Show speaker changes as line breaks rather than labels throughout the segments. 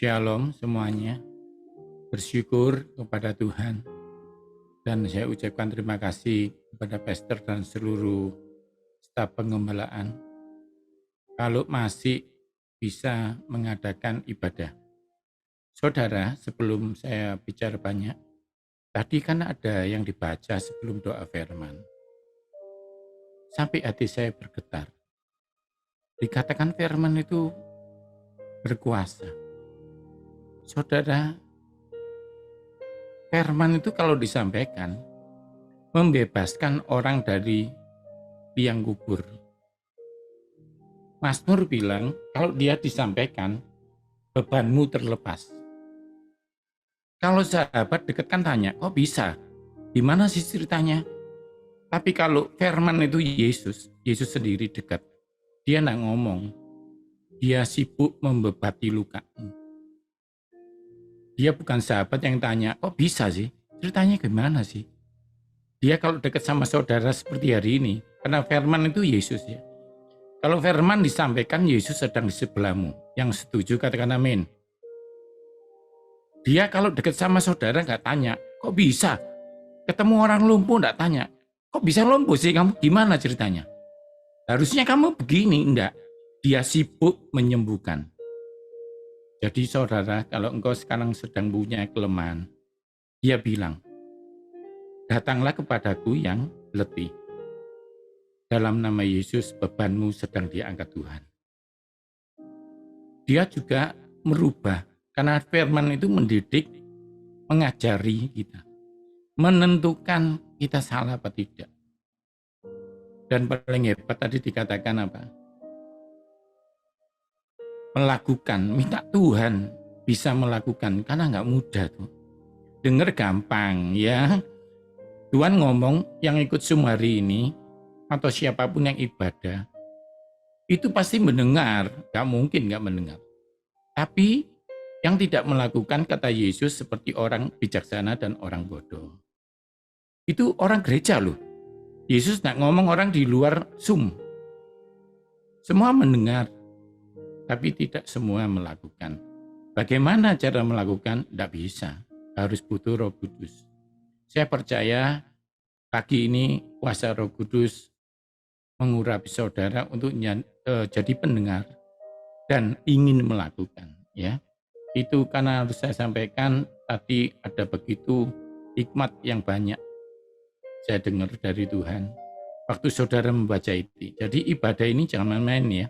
Shalom semuanya, bersyukur kepada Tuhan dan saya ucapkan terima kasih kepada pastor dan seluruh staf pengembalaan kalau masih bisa mengadakan ibadah. Saudara, sebelum saya bicara banyak, tadi kan ada yang dibaca sebelum doa firman. Sampai hati saya bergetar. Dikatakan firman itu berkuasa. Saudara, firman itu kalau disampaikan, membebaskan orang dari liang kubur. Mazmur bilang, kalau dia disampaikan, bebanmu terlepas. Kalau sahabat dekat kan tanya, kok bisa? Gimana sih ceritanya? Tapi kalau firman itu Yesus sendiri dekat. Dia tidak ngomong, dia sibuk membebati lukamu. Dia bukan sahabat yang tanya, kok bisa sih? Ceritanya gimana sih? Dia kalau dekat sama saudara seperti hari ini, karena firman itu Yesus ya. Kalau firman disampaikan, Yesus sedang di sebelahmu. Yang setuju katakan amin. Dia kalau dekat sama saudara nggak tanya, kok bisa? Ketemu orang lumpuh nggak tanya, kok bisa lumpuh sih kamu? Gimana ceritanya? Harusnya kamu begini, enggak. Dia sibuk menyembuhkan. Jadi saudara, kalau engkau sekarang sedang punya kelemahan, dia bilang, datanglah kepadaku yang letih. Dalam nama Yesus, bebanmu sedang diangkat Tuhan. Dia juga merubah, karena firman itu mendidik, mengajari kita, menentukan kita salah apa tidak. Dan paling hebat tadi dikatakan apa? Melakukan, minta Tuhan bisa melakukan, karena nggak mudah tuh. Dengar gampang ya. Tuhan ngomong yang ikut Zoom hari ini, atau siapapun yang ibadah, itu pasti mendengar, nggak mungkin nggak mendengar. Tapi yang tidak melakukan kata Yesus seperti orang bijaksana dan orang bodoh. Itu orang gereja loh. Yesus nggak ngomong orang di luar Zoom. Semua mendengar, tapi tidak semua melakukan. Bagaimana cara melakukan? Tidak bisa. Harus butuh Roh Kudus. Saya percaya pagi ini kuasa Roh Kudus mengurapi saudara untuk jadi pendengar dan ingin melakukan. Ya, itu karena harus saya sampaikan tadi ada begitu hikmat yang banyak saya dengar dari Tuhan waktu saudara membaca itu. Jadi ibadah ini jangan main-main ya.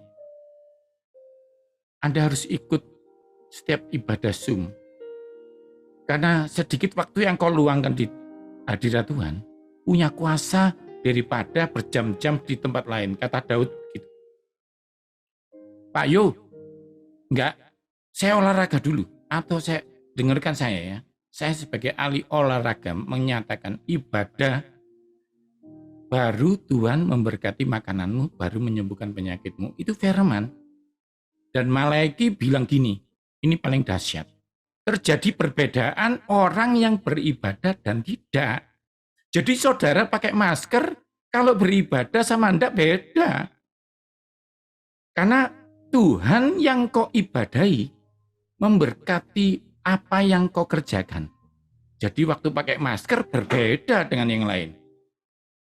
Anda harus ikut setiap ibadah Zoom. Karena sedikit waktu yang kau luangkan di hadirat Tuhan, punya kuasa daripada berjam-jam di tempat lain. Kata Daud gitu. Pak Yo, enggak, saya olahraga dulu. Atau saya, dengarkan saya ya. Saya sebagai ahli olahraga menyatakan ibadah baru Tuhan memberkati makananmu, baru menyembuhkan penyakitmu. Itu firman. Dan Malaiki bilang gini, ini paling dahsyat. Terjadi perbedaan orang yang beribadah dan tidak. Jadi saudara pakai masker, kalau beribadah sama Anda beda. Karena Tuhan yang kau ibadahi memberkati apa yang kau kerjakan. Jadi waktu pakai masker berbeda dengan yang lain.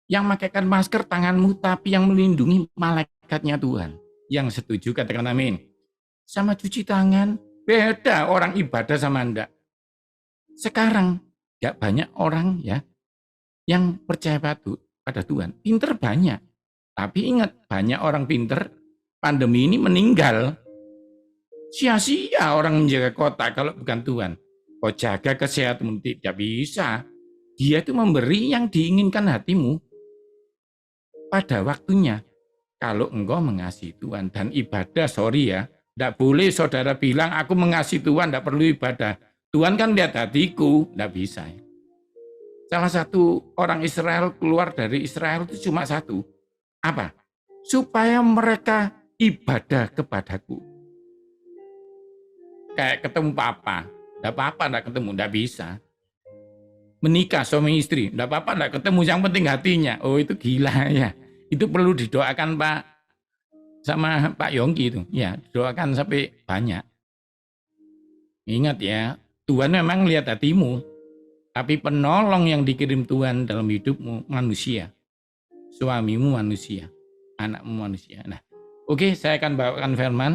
Yang makaikan masker tanganmu, tapi yang melindungi malaikatnya Tuhan. Yang setuju katakan amin. Sama cuci tangan, beda orang ibadah sama Anda. Sekarang gak banyak orang ya yang percaya pada Tuhan. Pinter banyak. Tapi ingat, banyak orang pinter, pandemi ini meninggal. Sia-sia orang menjaga kota kalau bukan Tuhan. Kau jaga kesehatan, tidak bisa. Dia itu memberi yang diinginkan hatimu pada waktunya. Kalau engkau mengasihi Tuhan dan ibadah, sorry ya, tidak boleh saudara bilang, aku mengasihi Tuhan, tidak perlu ibadah. Tuhan kan lihat hatiku, tidak bisa. Salah satu orang Israel keluar dari Israel itu cuma satu. Apa? Supaya mereka ibadah kepadaku. Kayak ketemu papa. Tidak apa-apa, tidak ketemu, tidak bisa. Menikah suami istri, tidak apa-apa, tidak ketemu, yang penting hatinya. Oh itu gila ya. Itu perlu didoakan Pak sama Pak Yongki itu, ya doakan sampai banyak. Ingat ya, Tuhan memang lihat hatimu, tapi penolong yang dikirim Tuhan dalam hidupmu manusia, suamimu manusia, anakmu manusia. Nah, oke, saya akan bawakan firman.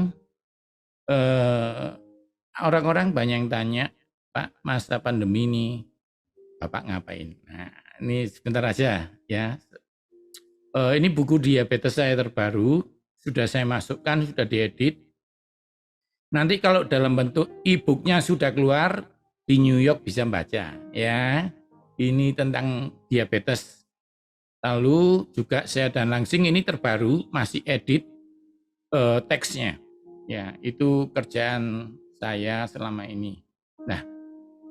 Orang-orang banyak yang tanya, Pak, masa pandemi ini Bapak ngapain? Nah, ini sebentar aja ya. Ini buku diabetes saya terbaru, sudah saya masukkan, sudah diedit. Nanti kalau dalam bentuk e-booknya sudah keluar, di New York bisa baca ya. Ini tentang diabetes. Lalu juga saya dan Langsing ini terbaru, masih edit teksnya. Ya, itu kerjaan saya selama ini. Nah,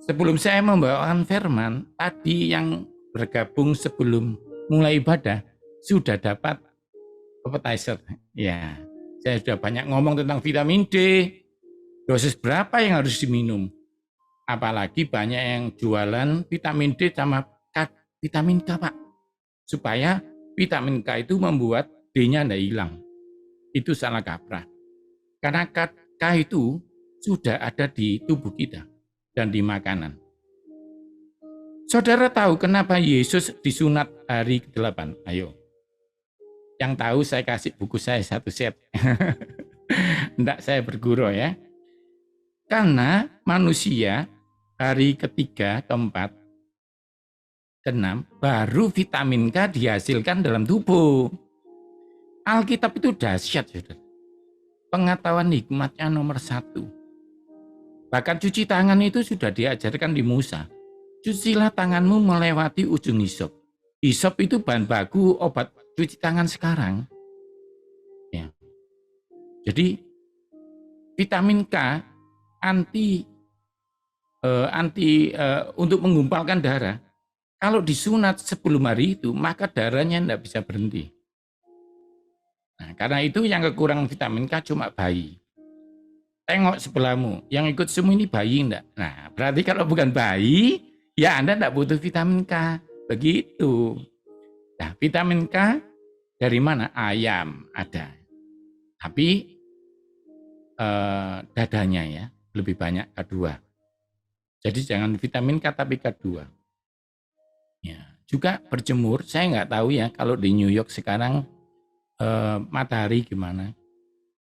sebelum saya membawakan firman, tadi yang bergabung sebelum mulai ibadah sudah dapat appetizer. Ya, saya sudah banyak ngomong tentang vitamin D, dosis berapa yang harus diminum. Apalagi banyak yang jualan vitamin D sama vitamin K, Pak. Supaya vitamin K itu membuat D-nya tidak hilang. Itu salah kaprah. Karena K itu sudah ada di tubuh kita dan di makanan. Saudara tahu kenapa Yesus disunat hari ke-8? Ayo. Yang tahu saya kasih buku saya satu set. Enggak, saya bergurau ya. Karena manusia hari ketiga, keempat, keenam, baru vitamin K dihasilkan dalam tubuh. Alkitab itu dahsyat, saudara. Pengetahuan hikmatnya nomor 1. Bahkan cuci tangan itu sudah diajarkan di Musa. Cucilah tanganmu melewati ujung hisop. Hisop itu bahan baku obat cuci tangan sekarang. Ya. Jadi vitamin K untuk menggumpalkan darah. Kalau disunat sebelum hari itu, maka darahnya tidak bisa berhenti. Nah, karena itu yang kekurangan vitamin K cuma bayi. Tengok sebelahmu, yang ikut semua ini bayi enggak? Nah, berarti kalau bukan bayi, ya Anda enggak butuh vitamin K. Begitu. Nah, vitamin K dari mana? Ayam ada. Tapi dadanya ya, lebih banyak K2. Jadi jangan vitamin K tapi K2. Ya, juga berjemur, saya nggak tahu ya kalau di New York sekarang matahari gimana.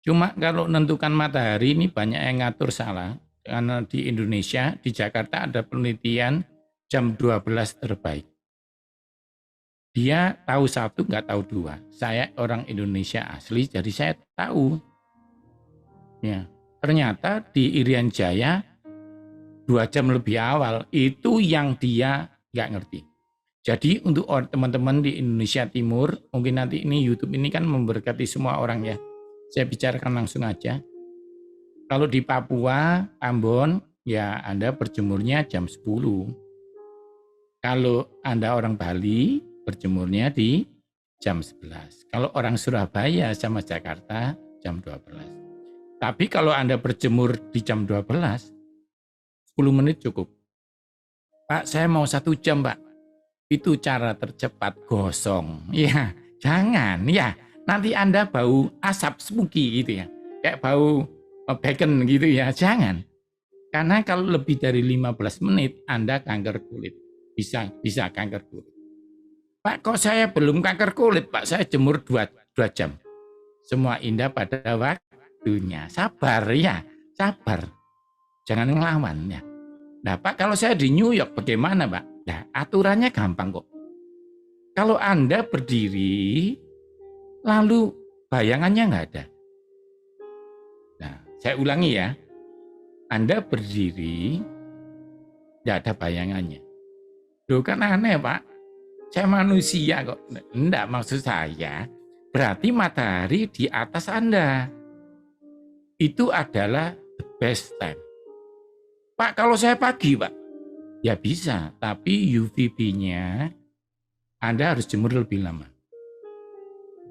Cuma kalau menentukan matahari ini banyak yang ngatur salah. Karena di Indonesia, di Jakarta ada penelitian jam 12 terbaik. Dia tahu 1, nggak tahu 2. Saya orang Indonesia asli, jadi saya tahu. Ya, ternyata di Irian Jaya 2 jam lebih awal, itu yang dia nggak ngerti. Jadi untuk teman-teman di Indonesia Timur, mungkin nanti ini YouTube ini kan memberkati semua orang ya. Saya bicarakan langsung aja. Kalau di Papua, Ambon, ya Anda berjemurnya jam 10. Kalau Anda orang Bali, berjemurnya di jam 11. Kalau orang Surabaya sama Jakarta, jam 12. Tapi kalau Anda berjemur di jam 12, 10 menit cukup. Pak, saya mau 1 jam, Pak. Itu cara tercepat gosong. Ya, jangan ya. Nanti Anda bau asap smoky gitu ya. Kayak bau bacon gitu ya. Jangan. Karena kalau lebih dari 15 menit Anda kanker kulit. Bisa kanker kulit. Pak, kok saya belum kanker kulit, Pak? Saya jemur 2 jam. Semua indah pada waktunya. Sabar ya, sabar. Jangan ngelawan ya. Nah, Pak, kalau saya di New York bagaimana, Pak? Nah, aturannya gampang kok. Kalau Anda berdiri, lalu bayangannya nggak ada. Nah, saya ulangi ya. Anda berdiri, nggak ada bayangannya. Loh kan aneh, Pak. Saya manusia kok. Enggak, maksud saya, berarti matahari di atas Anda. Itu adalah the best time. Pak, kalau saya pagi, Pak, ya bisa, tapi UVB-nya Anda harus jemur lebih lama.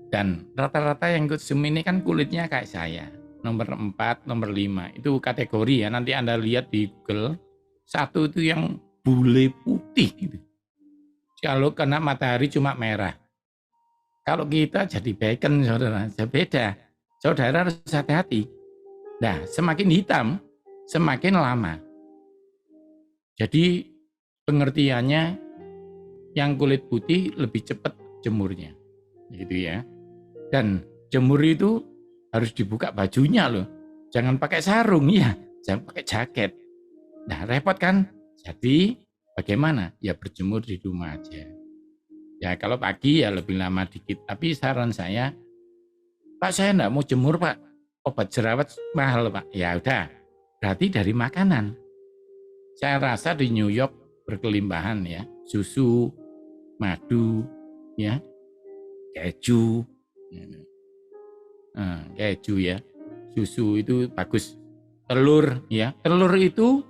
Dan rata-rata yang ikut Zoom ini kan kulitnya kayak saya. Nomor 4, nomor 5. Itu kategori ya, nanti Anda lihat di Google. 1 itu yang bule putih. Gitu. Kalau kena matahari cuma merah. Kalau kita jadi bacon, saudara, beda. Saudara harus hati-hati. Nah, semakin hitam, semakin lama. Jadi pengertiannya yang kulit putih lebih cepat jemurnya, gitu ya. Dan jemur itu harus dibuka bajunya loh, jangan pakai sarung ya, jangan pakai jaket. Nah repot kan? Jadi bagaimana? Ya berjemur di rumah aja. Ya kalau pagi ya lebih lama dikit, tapi saran saya, Pak saya enggak mau jemur Pak, obat jerawat mahal Pak. Ya udah, berarti dari makanan. Saya rasa di New York berkelimpahan ya, susu, madu, ya, keju, keju ya, susu itu bagus. Telur ya, telur itu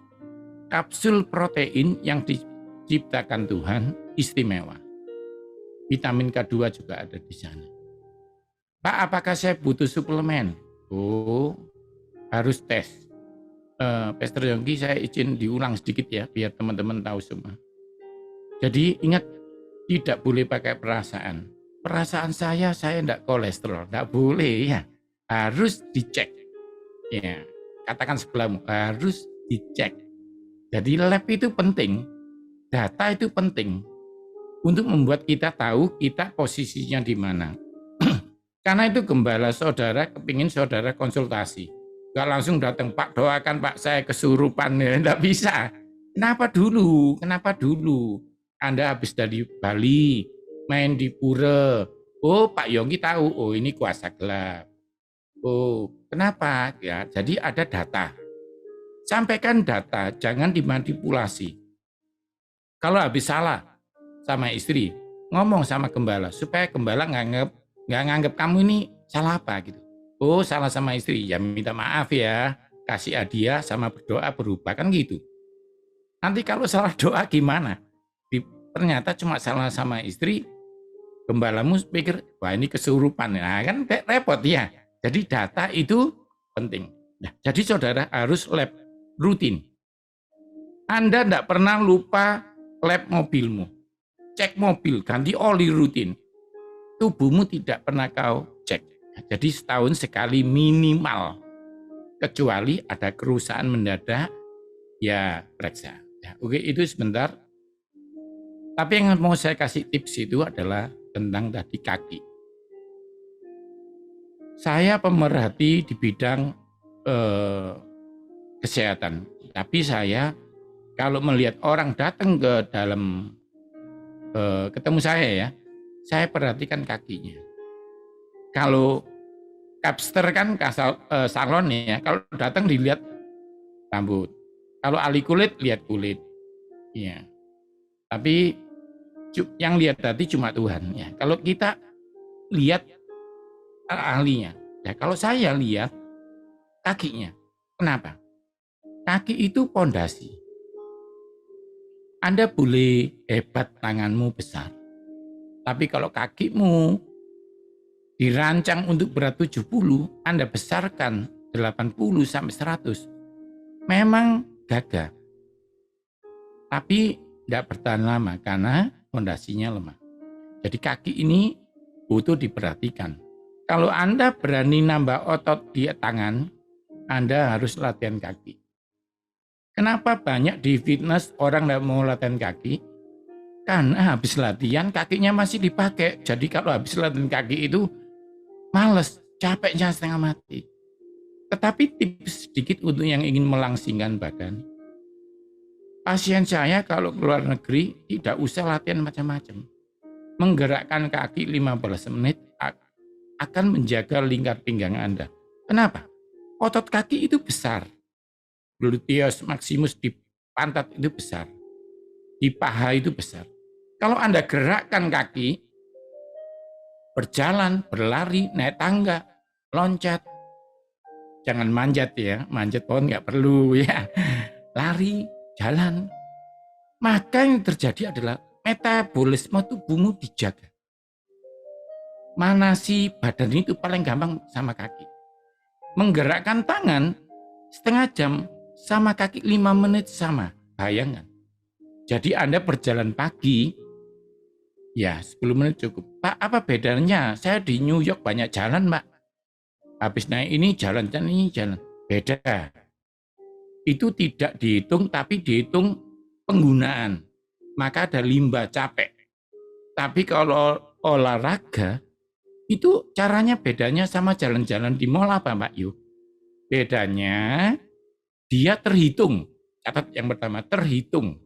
kapsul protein yang diciptakan Tuhan istimewa. Vitamin K2 juga ada di sana. Pak, apakah saya butuh suplemen? Oh, harus tes. Pastor Yongki saya izin diulang sedikit ya, biar teman-teman tahu semua. Jadi ingat, tidak boleh pakai perasaan. Perasaan saya enggak kolesterol, enggak boleh ya. Harus dicek. Ya, katakan sebelahmu, harus dicek. Jadi lab itu penting, data itu penting untuk membuat kita tahu kita posisinya di mana. Karena itu gembala saudara kepingin saudara konsultasi. Gak langsung datang, Pak doakan Pak saya kesurupan, ya enggak bisa. Kenapa dulu? Kenapa dulu? Anda habis dari Bali, main di pura. Oh Pak Yongki tahu, oh ini kuasa gelap. Oh kenapa? Ya jadi ada data. Sampaikan data, jangan dimanipulasi. Kalau habis salah sama istri, ngomong sama gembala supaya gembala nggak nganggap kamu ini salah apa gitu. Oh salah sama istri, ya minta maaf ya, kasih hadiah sama berdoa berubah kan gitu. Nanti kalau salah doa gimana? Ternyata cuma salah sama istri, gembalamu pikir wah ini kesurupan, nah kan repot ya. Jadi data itu penting. Nah, jadi saudara harus lab rutin. Anda tidak pernah lupa lab mobilmu. Cek mobil, ganti oli rutin. Tubuhmu tidak pernah kau cek. Jadi setahun sekali minimal. Kecuali ada kerusakan mendadak, ya periksa. Ya, oke, itu sebentar. Tapi yang mau saya kasih tips itu adalah tentang tadi kaki. Saya pemerhati di bidang kesehatan. Tapi saya kalau melihat orang datang ke dalam ketemu saya perhatikan kakinya. Kalau capster kan salon ya, kalau datang dilihat rambut. Kalau ahli kulit lihat kulit. Ya. Tapi yang lihat tadi cuma Tuhan ya. Kalau kita lihat ahlinya. Ya, kalau saya lihat kakinya. Kenapa? Kaki itu pondasi. Anda boleh hebat, tanganmu besar. Tapi kalau kakimu dirancang untuk berat 70, Anda besarkan 80 sampai 100. Memang gagah. Tapi tidak bertahan lama karena pondasinya lemah. Jadi kaki ini butuh diperhatikan. Kalau Anda berani nambah otot di tangan, Anda harus latihan kaki. Kenapa banyak di fitness orang tidak mau latihan kaki? Karena habis latihan kakinya masih dipakai. Jadi kalau habis latihan kaki itu males, capeknya setengah mati. Tetapi tips sedikit untuk yang ingin melangsingkan badan. Pasien saya kalau keluar negeri tidak usah latihan macam-macam. Menggerakkan kaki 15 menit akan menjaga lingkar pinggang Anda. Kenapa? Otot kaki itu besar. Gluteus maximus di pantat itu besar. Di paha itu besar. Kalau Anda gerakkan kaki, berjalan, berlari, naik tangga, loncat. Jangan manjat ya, manjat pohon nggak perlu ya. Lari, jalan. Maka yang terjadi adalah metabolisme tubuhmu dijaga. Mana sih badan itu paling gampang sama kaki. Menggerakkan tangan setengah jam sama kaki 5 menit sama. Bayangkan. Jadi Anda berjalan pagi, ya 10 menit cukup. Pak, apa bedanya? Saya di New York banyak jalan, Pak. Habis naik ini jalan, ini jalan. Beda. itu tidak dihitung tapi dihitung penggunaan. Maka ada limbah capek. Tapi kalau olahraga itu caranya bedanya sama jalan-jalan di mall apa Mbak Yu? Bedanya dia terhitung. Catat yang pertama, terhitung.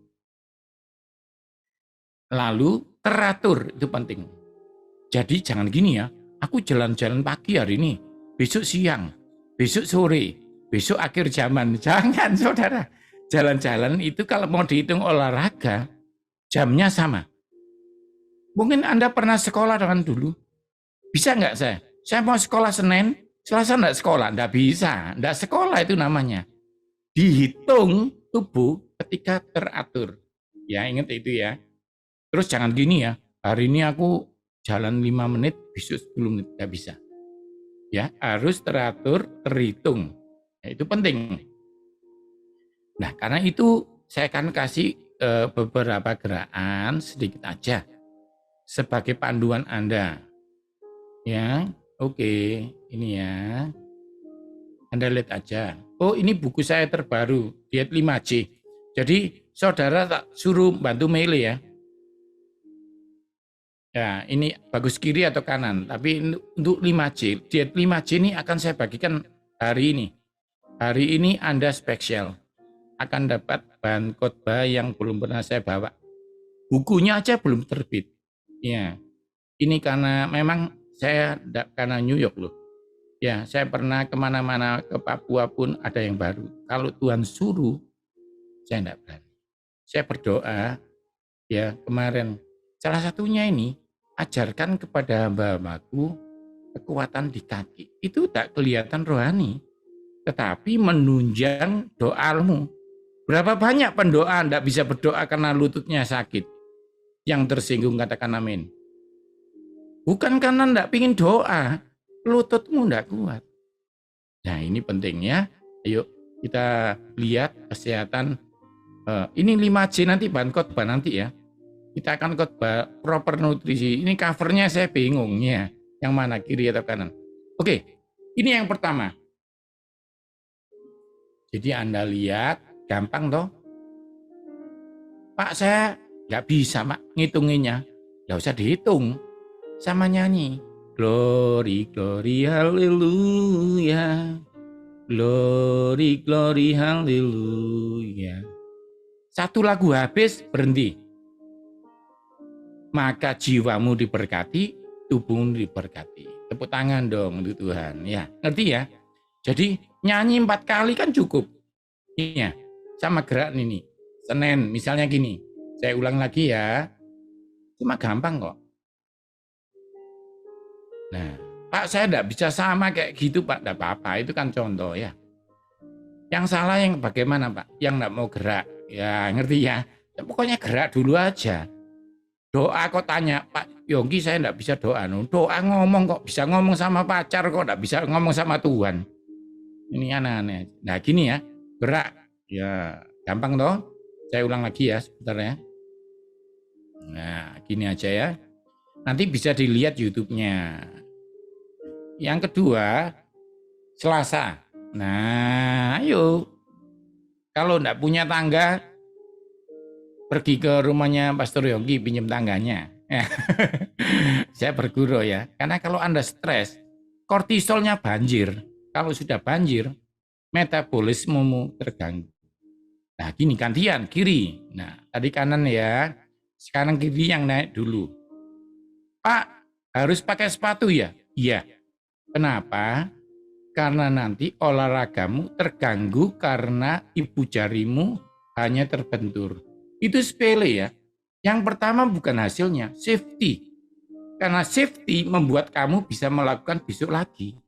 Lalu teratur, itu penting. Jadi jangan gini ya, aku jalan-jalan pagi hari ini, besok siang, besok sore, besok akhir zaman. Jangan saudara. Jalan-jalan itu kalau mau dihitung olahraga, jamnya sama. Mungkin Anda pernah sekolah dengan dulu. Bisa nggak saya? Saya mau sekolah Senin, Selasa nggak sekolah? Nggak bisa. Nggak sekolah itu namanya. Dihitung tubuh ketika teratur. Ya ingat itu ya. Terus jangan gini ya, hari ini aku jalan 5 menit, besok 10 menit. Nggak bisa. Ya harus teratur, terhitung. Ya, itu penting. Nah karena itu saya akan kasih beberapa gerakan sedikit aja sebagai panduan Anda. Ya, oke, ini ya. Anda lihat aja. Oh, ini buku saya terbaru, Diet 5C. Jadi, saudara tak suruh bantu Mele ya. Ya, ini bagus kiri atau kanan, tapi untuk 5C, Diet 5C ini akan saya bagikan hari ini. Hari ini Anda spesial akan dapat bahan khotbah yang belum pernah saya bawa. Bukunya aja belum terbit. Ya, ini karena memang saya karena New York loh. Ya, saya pernah kemana-mana ke Papua pun ada yang baru. Kalau Tuhan suruh, saya tidak berani. Saya berdoa, ya kemarin. Salah satunya ini, ajarkan kepada hamba-hambaku kekuatan di kaki. Itu tak kelihatan rohani, tetapi menunjang doamu. Berapa banyak pendoa tidak bisa berdoa karena lututnya sakit? Yang tersinggung katakan amin. Bukan karena tidak ingin doa, lututmu tidak kuat. Nah ini pentingnya, ayo kita lihat kesehatan. Ini 5C nanti bahan khotbah nanti ya. Kita akan khotbah proper nutrisi. Ini covernya saya bingung ya, yang mana kiri atau kanan. Oke, ini yang pertama. Jadi Anda lihat, gampang toh. Pak saya nggak bisa Pak ngitunginnya, nggak usah dihitung, sama nyanyi. Glory, glory, haleluya. Glory, glory, haleluya. Satu lagu habis, berhenti. Maka jiwamu diberkati, tubuhmu diberkati. Tepuk tangan dong untuk Tuhan. Ya, ngerti ya? Jadi nyanyi 4 kali kan cukup. Iya, sama gerak ini. Senin, misalnya gini. Saya ulang lagi ya. Cuma gampang kok. Nah, Pak saya enggak bisa sama kayak gitu Pak, enggak apa-apa, itu kan contoh ya. Yang salah yang bagaimana Pak? Yang enggak mau gerak, ya ngerti ya. Ya pokoknya gerak dulu aja. Doa kok tanya, Pak Yongki saya enggak bisa doa. Doa ngomong kok, bisa ngomong sama pacar kok enggak bisa ngomong sama Tuhan. Ini aneh-aneh. Nah gini ya, gerak. Ya gampang toh. Saya ulang lagi ya sebentar ya. Nah gini aja ya. Nanti bisa dilihat YouTube-nya. Yang kedua, Selasa. Nah, ayo. Kalau enggak punya tangga, pergi ke rumahnya Pastor Yongki, pinjam tangganya. Saya berguru ya. Karena kalau Anda stres, kortisolnya banjir. Kalau sudah banjir, metabolismemu terganggu. Nah, gini gantian, kiri. Nah, tadi kanan ya. Sekarang kiri yang naik dulu. Pak, harus pakai sepatu ya? Iya. Kenapa? Karena nanti olahragamu terganggu karena ibu jarimu hanya terbentur. Itu sepele ya. Yang pertama bukan hasilnya, safety. Karena safety membuat kamu bisa melakukan besok lagi.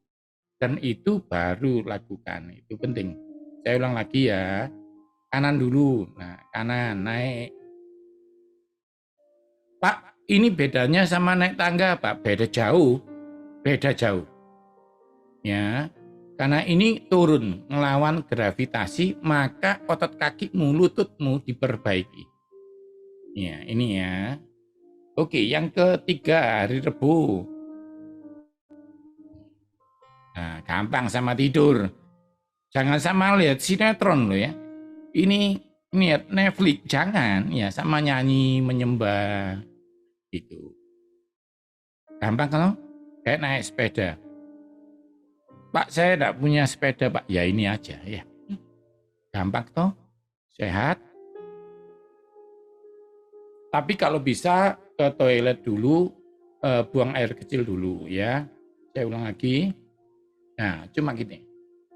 Dan itu baru lakukan, itu penting. Saya ulang lagi ya. Kanan dulu, nah kanan naik. Pak, ini bedanya sama naik tangga Pak, beda jauh. Beda jauh. Ya, karena ini turun melawan gravitasi, maka otot kakimu, lututmu diperbaiki. Ya, ini ya. Oke, yang ketiga hari Rebu. Nah, gampang sama tidur. Jangan sama lihat sinetron loh ya. ini niat Netflix jangan ya, sama nyanyi menyembah gitu. Gampang kalau kayak naik sepeda. Pak, saya enggak punya sepeda, Pak. Ya ini aja ya. Gampang toh, sehat. Tapi kalau bisa ke toilet dulu, buang air kecil dulu ya. Saya ulang lagi. Nah, cuma gini.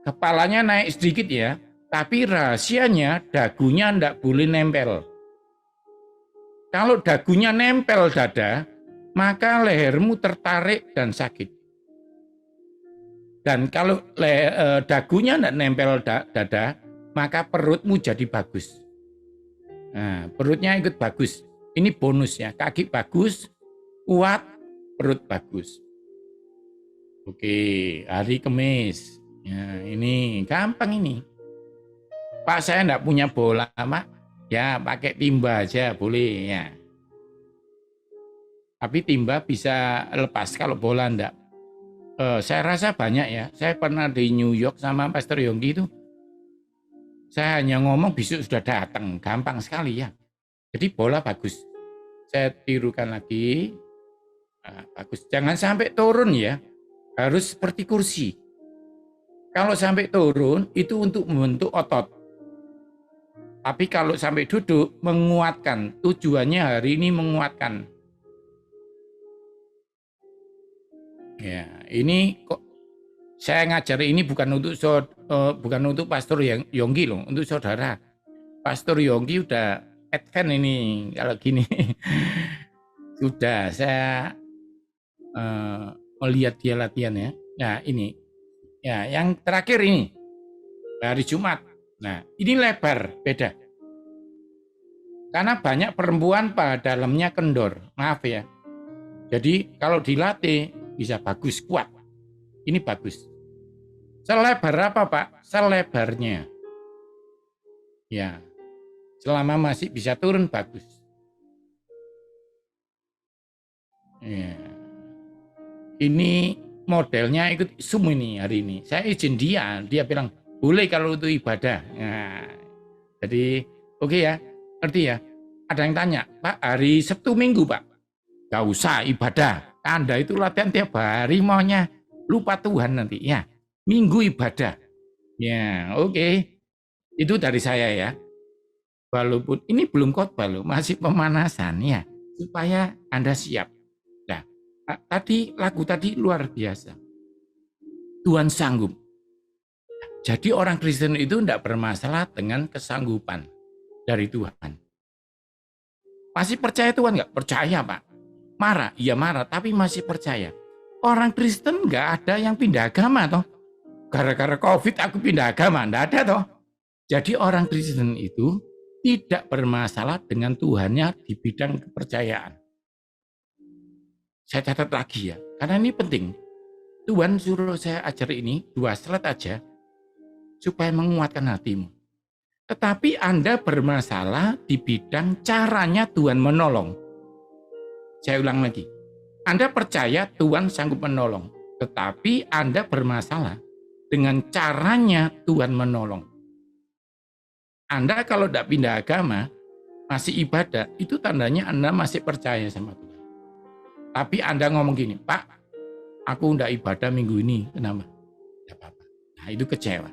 Kepalanya naik sedikit ya, tapi rahasianya dagunya enggak boleh nempel. Kalau dagunya nempel dada, maka lehermu tertarik dan sakit. Dan kalau dagunya enggak nempel dada, maka perutmu jadi bagus. Nah, perutnya ikut bagus. Ini bonus ya, kaki bagus, kuat, perut bagus. Oke, hari Kamis. Ya, ini gampang ini. Pak, saya enggak punya bola, Pak. Ya, pakai timba aja boleh ya. Tapi timba bisa lepas, kalau bola enggak. Saya rasa banyak ya. Saya pernah di New York sama Pastor Yonggi itu. Saya hanya ngomong besok sudah datang, gampang sekali ya. Jadi bola bagus. Saya tirukan lagi. Nah, bagus. Jangan sampai turun ya. Harus seperti kursi. Kalau sampai turun itu untuk membentuk otot. Tapi kalau sampai duduk menguatkan. Tujuannya hari ini menguatkan. Ya, ini kok saya ngajar ini bukan untuk Pastor Yonggi loh, untuk saudara. Pastor Yonggi udah advance ini kalau gini. Sudah saya melihat dia latihan ya. Nah ini, ya yang terakhir ini hari Jumat. Nah ini lebar, beda. Karena banyak perempuan pada dalamnya kendor, maaf ya. Jadi kalau dilatih bisa bagus, kuat. Ini bagus. Selebar apa Pak? Selebarnya. Ya, selama masih bisa turun bagus. Ya. Ini modelnya ikut Zoom ini hari ini. Saya izin dia bilang boleh kalau itu ibadah. Nah, jadi oke ya, ngerti ya. Ada yang tanya, Pak hari Sabtu Minggu Pak, gak usah ibadah. Anda itu latihan tiap hari maunya lupa Tuhan nanti ya. Minggu ibadah. Ya oke. Itu dari saya ya. Walaupun ini belum khotbah loh, masih pemanasan ya, supaya Anda siap. Nah, lagu tadi luar biasa. Tuhan sanggup. Jadi orang Kristen itu tidak bermasalah dengan kesanggupan dari Tuhan. Masih percaya Tuhan nggak? Percaya Pak. Marah? Iya marah, tapi masih percaya. Orang Kristen nggak ada yang pindah agama toh. Gara-gara COVID aku pindah agama, nggak ada toh. Jadi orang Kristen itu tidak bermasalah dengan Tuhannya di bidang kepercayaan. Saya catat lagi ya, karena ini penting. Tuhan suruh saya ajar ini 2 slide aja, supaya menguatkan hatimu. Tetapi Anda bermasalah di bidang caranya Tuhan menolong. Saya ulang lagi. Anda percaya Tuhan sanggup menolong, tetapi Anda bermasalah dengan caranya Tuhan menolong. Anda kalau tidak pindah agama, masih ibadah, itu tandanya Anda masih percaya sama Tuhan. Tapi Anda ngomong gini, Pak, aku tidak ibadah minggu ini, kenapa? Tidak apa-apa. Nah itu kecewa.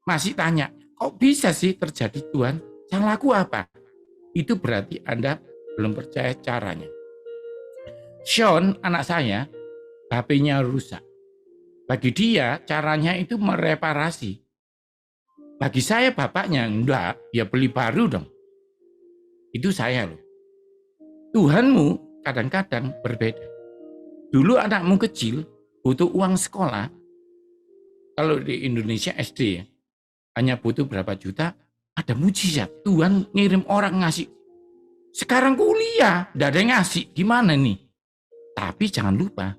Masih tanya, kok bisa sih terjadi Tuhan? Salahku apa? Itu berarti Anda belum percaya caranya. Sean, anak saya, HP-nya rusak. Bagi dia, caranya itu mereparasi. Bagi saya, bapaknya, enggak, ya beli baru dong. Itu saya loh. Tuhanmu kadang-kadang berbeda. Dulu anakmu kecil, butuh uang sekolah. Kalau di Indonesia SD ya, hanya butuh berapa juta, ada mujizat. Tuhan ngirim orang ngasih. Sekarang kuliah, tidak ada yang ngasih. Gimana nih? Tapi jangan lupa,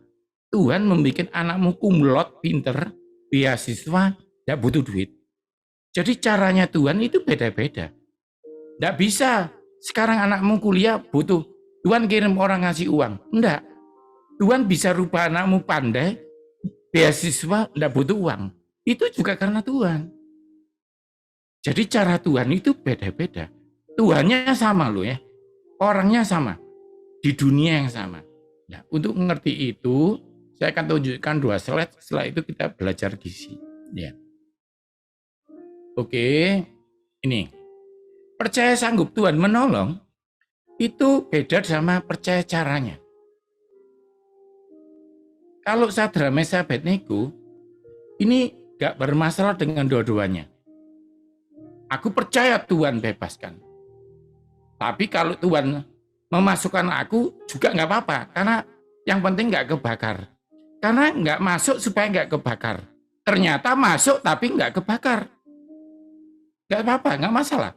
Tuhan membuat anakmu kumlot, pinter, beasiswa, tidak butuh duit. Jadi caranya Tuhan itu beda-beda. Tidak bisa, sekarang anakmu kuliah butuh, Tuhan kirim orang ngasih uang. Enggak. Tuhan bisa rubah anakmu pandai, beasiswa, tidak butuh uang. Itu juga karena Tuhan. Jadi cara Tuhan itu beda-beda. Tuhannya sama loh ya, orangnya sama, di dunia yang sama. Nah, untuk mengerti itu, saya akan tunjukkan 2 slide, setelah itu kita belajar gizi. Ya. Oke, ini. Percaya sanggup Tuhan menolong, itu beda sama percaya caranya. Kalau Sadra, Mesak, Abednego, ini gak bermasalah dengan dua-duanya. Aku percaya Tuhan bebaskan. Tapi kalau Tuhan memasukkan aku juga nggak apa-apa, karena yang penting nggak kebakar. Karena nggak masuk supaya nggak kebakar. Ternyata masuk tapi nggak kebakar. Nggak apa-apa, nggak masalah.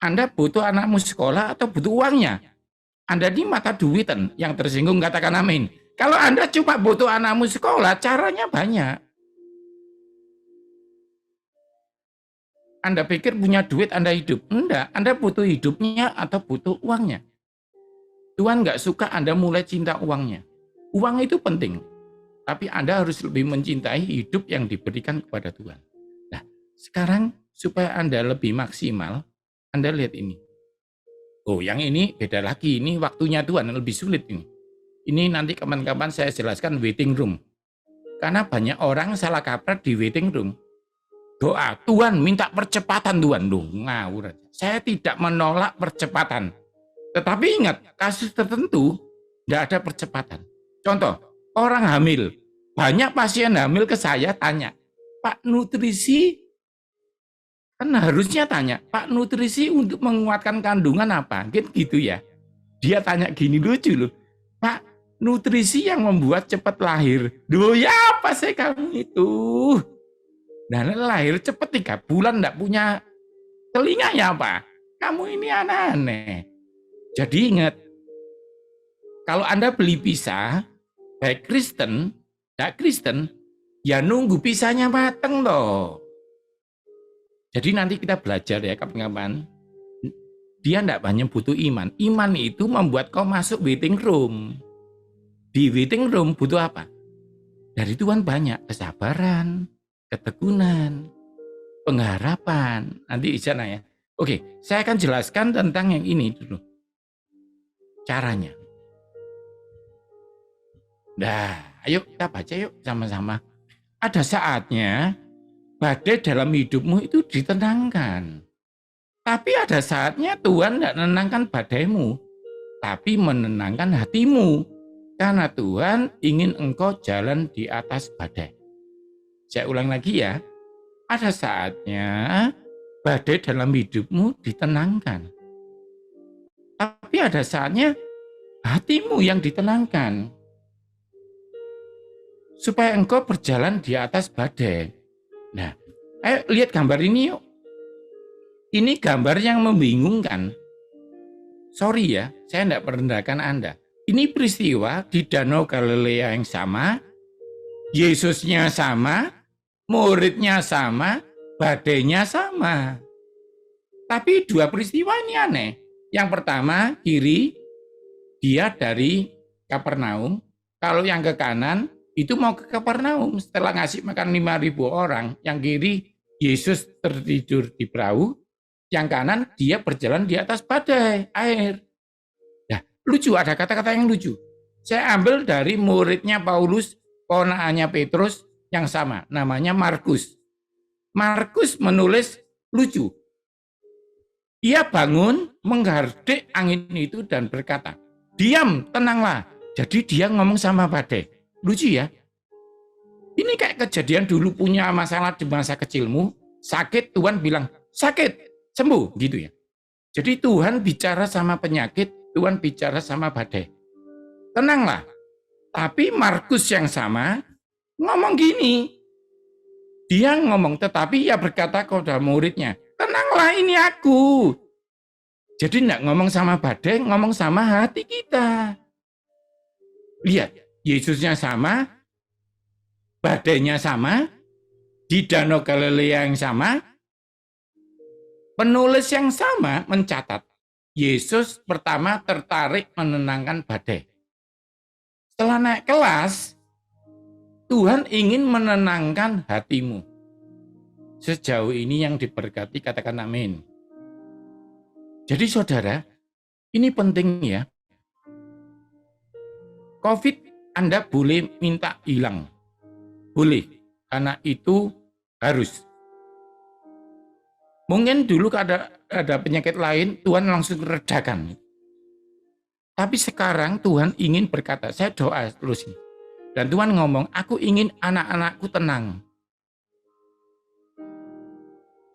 Anda butuh anakmu sekolah atau butuh uangnya. Anda di mata duitan, yang tersinggung katakan amin. Kalau Anda cuma butuh anakmu sekolah, caranya banyak. Anda pikir punya duit Anda hidup? Enggak, Anda butuh hidupnya atau butuh uangnya. Tuhan nggak suka Anda mulai cinta uangnya. Uang itu penting, tapi Anda harus lebih mencintai hidup yang diberikan kepada Tuhan. Nah, sekarang supaya Anda lebih maksimal, Anda lihat ini. Oh, yang ini beda lagi. Ini waktunya Tuhan, lebih sulit ini. Ini nanti kapan-kapan saya jelaskan waiting room. Karena banyak orang salah kaprah di waiting room. Doa, Tuhan minta percepatan Tuhan. Duh, ngawur. Saya tidak menolak percepatan. Tetapi ingat, kasus tertentu tidak ada percepatan. Contoh, orang hamil. Banyak pasien hamil ke saya tanya, Pak nutrisi, kan harusnya tanya, Pak nutrisi untuk menguatkan kandungan apa? Gitu ya. Dia tanya gini, lucu loh. Pak, nutrisi yang membuat cepat lahir. Duh ya apa sih kamu itu? Nah lahir cepat 3 bulan enggak punya telinga ya apa? Kamu ini aneh-aneh. Jadi ingat, kalau Anda beli pisah, baik Kristen, enggak Kristen, ya nunggu pisahnya mateng toh. Jadi nanti kita belajar ya kapan-kapan. Dia enggak banyak butuh iman. Iman itu membuat kau masuk waiting room. Di waiting room butuh apa? Dari Tuhan banyak kesabaran, ketekunan, pengharapan. Nanti di sana ya. Oke, saya akan jelaskan tentang yang ini dulu. Caranya. Nah, ayo kita baca yuk sama-sama. Ada saatnya badai dalam hidupmu itu ditenangkan. Tapi ada saatnya Tuhan tidak menenangkan badaimu, tapi menenangkan hatimu. Karena Tuhan ingin engkau jalan di atas badai. Saya ulang lagi ya. Ada saatnya badai dalam hidupmu ditenangkan. Tapi ada saatnya hatimu yang ditenangkan. Supaya engkau berjalan di atas badai. Nah, ayo lihat gambar ini yuk. Ini gambar yang membingungkan. Sorry ya, saya tidak merendahkan Anda. Ini peristiwa di Danau Galilea yang sama, Yesusnya sama, muridnya sama, badainya sama. Tapi 2 peristiwa ini aneh. Yang pertama, kiri, dia dari Kapernaum. Kalau yang ke kanan, itu mau ke Kapernaum. Setelah ngasih makan 5.000 orang, yang kiri Yesus tertidur di perahu, yang kanan dia berjalan di atas badai, air. Nah, lucu, ada kata-kata yang lucu. Saya ambil dari muridnya Paulus, ponakannya Petrus, yang sama, namanya Markus. Markus menulis lucu. Ia bangun, menghardik angin itu dan berkata, diam, tenanglah. Jadi dia ngomong sama badai. Lucu ya? Ini kayak kejadian dulu punya masalah di masa kecilmu, sakit, Tuhan bilang, sakit, sembuh, gitu ya. Jadi Tuhan bicara sama penyakit, Tuhan bicara sama badai. Tenanglah. Tapi Markus yang sama ngomong gini. Dia ngomong, tetapi ia berkata kepada muridnya, tenanglah ini aku. Jadi enggak ngomong sama badai, ngomong sama hati kita. Lihat, Yesusnya sama, badainya sama, di Danau Galilea yang sama, penulis yang sama mencatat, Yesus pertama tertarik menenangkan badai. Setelah naik kelas, Tuhan ingin menenangkan hatimu. sejauh ini yang diberkati, katakan amin. Jadi saudara, ini penting ya. COVID Anda boleh minta hilang. Boleh, karena itu harus. Mungkin dulu ada penyakit lain, Tuhan langsung redakan. Tapi sekarang Tuhan ingin berkata, saya doa terus. Dan Tuhan ngomong, aku ingin anak-anakku tenang.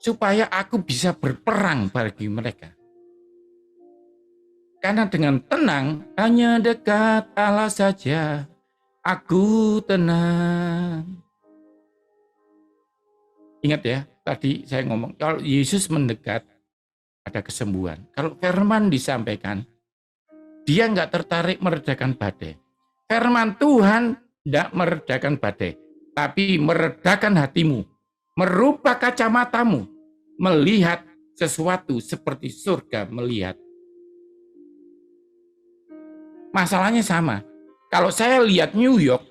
Supaya aku bisa berperang bagi mereka. Karena dengan tenang, hanya dekat Allah saja, aku tenang. Ingat ya, tadi saya ngomong, kalau Yesus mendekat, ada kesembuhan. Kalau firman disampaikan, dia nggak tertarik meredakan badai. Firman Tuhan tidak meredakan badai, tapi meredakan hatimu, merubah kacamatamu, melihat sesuatu seperti surga melihat. Masalahnya sama. Kalau saya lihat New York,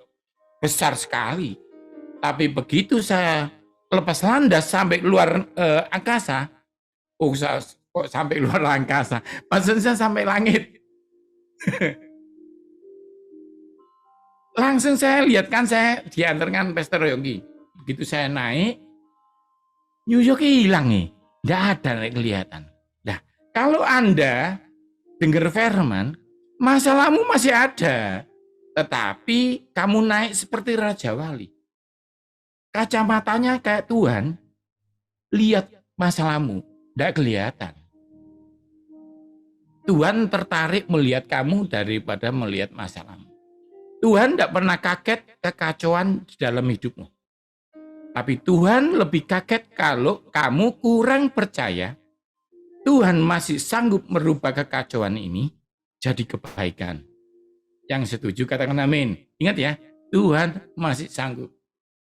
besar sekali. Tapi begitu saya lepas landas sampai luar angkasa, kok sampai luar angkasa? Maksudnya sampai langit. Langsung saya lihat, kan saya diantarkan Pastor Yogi. Begitu saya naik, New York hilang nih. Tidak ada kelihatan. Nah, kalau Anda dengar firman, masalahmu masih ada, tetapi kamu naik seperti Raja Wali. Kacamatanya kayak Tuhan, lihat masalahmu, tidak kelihatan. Tuhan tertarik melihat kamu daripada melihat masalahmu. Tuhan tidak pernah kaget kekacauan di dalam hidupmu. Tapi Tuhan lebih kaget kalau kamu kurang percaya, Tuhan masih sanggup merubah kekacauan ini jadi kebaikan. Yang setuju katakan amin. Ingat ya, Tuhan masih sanggup.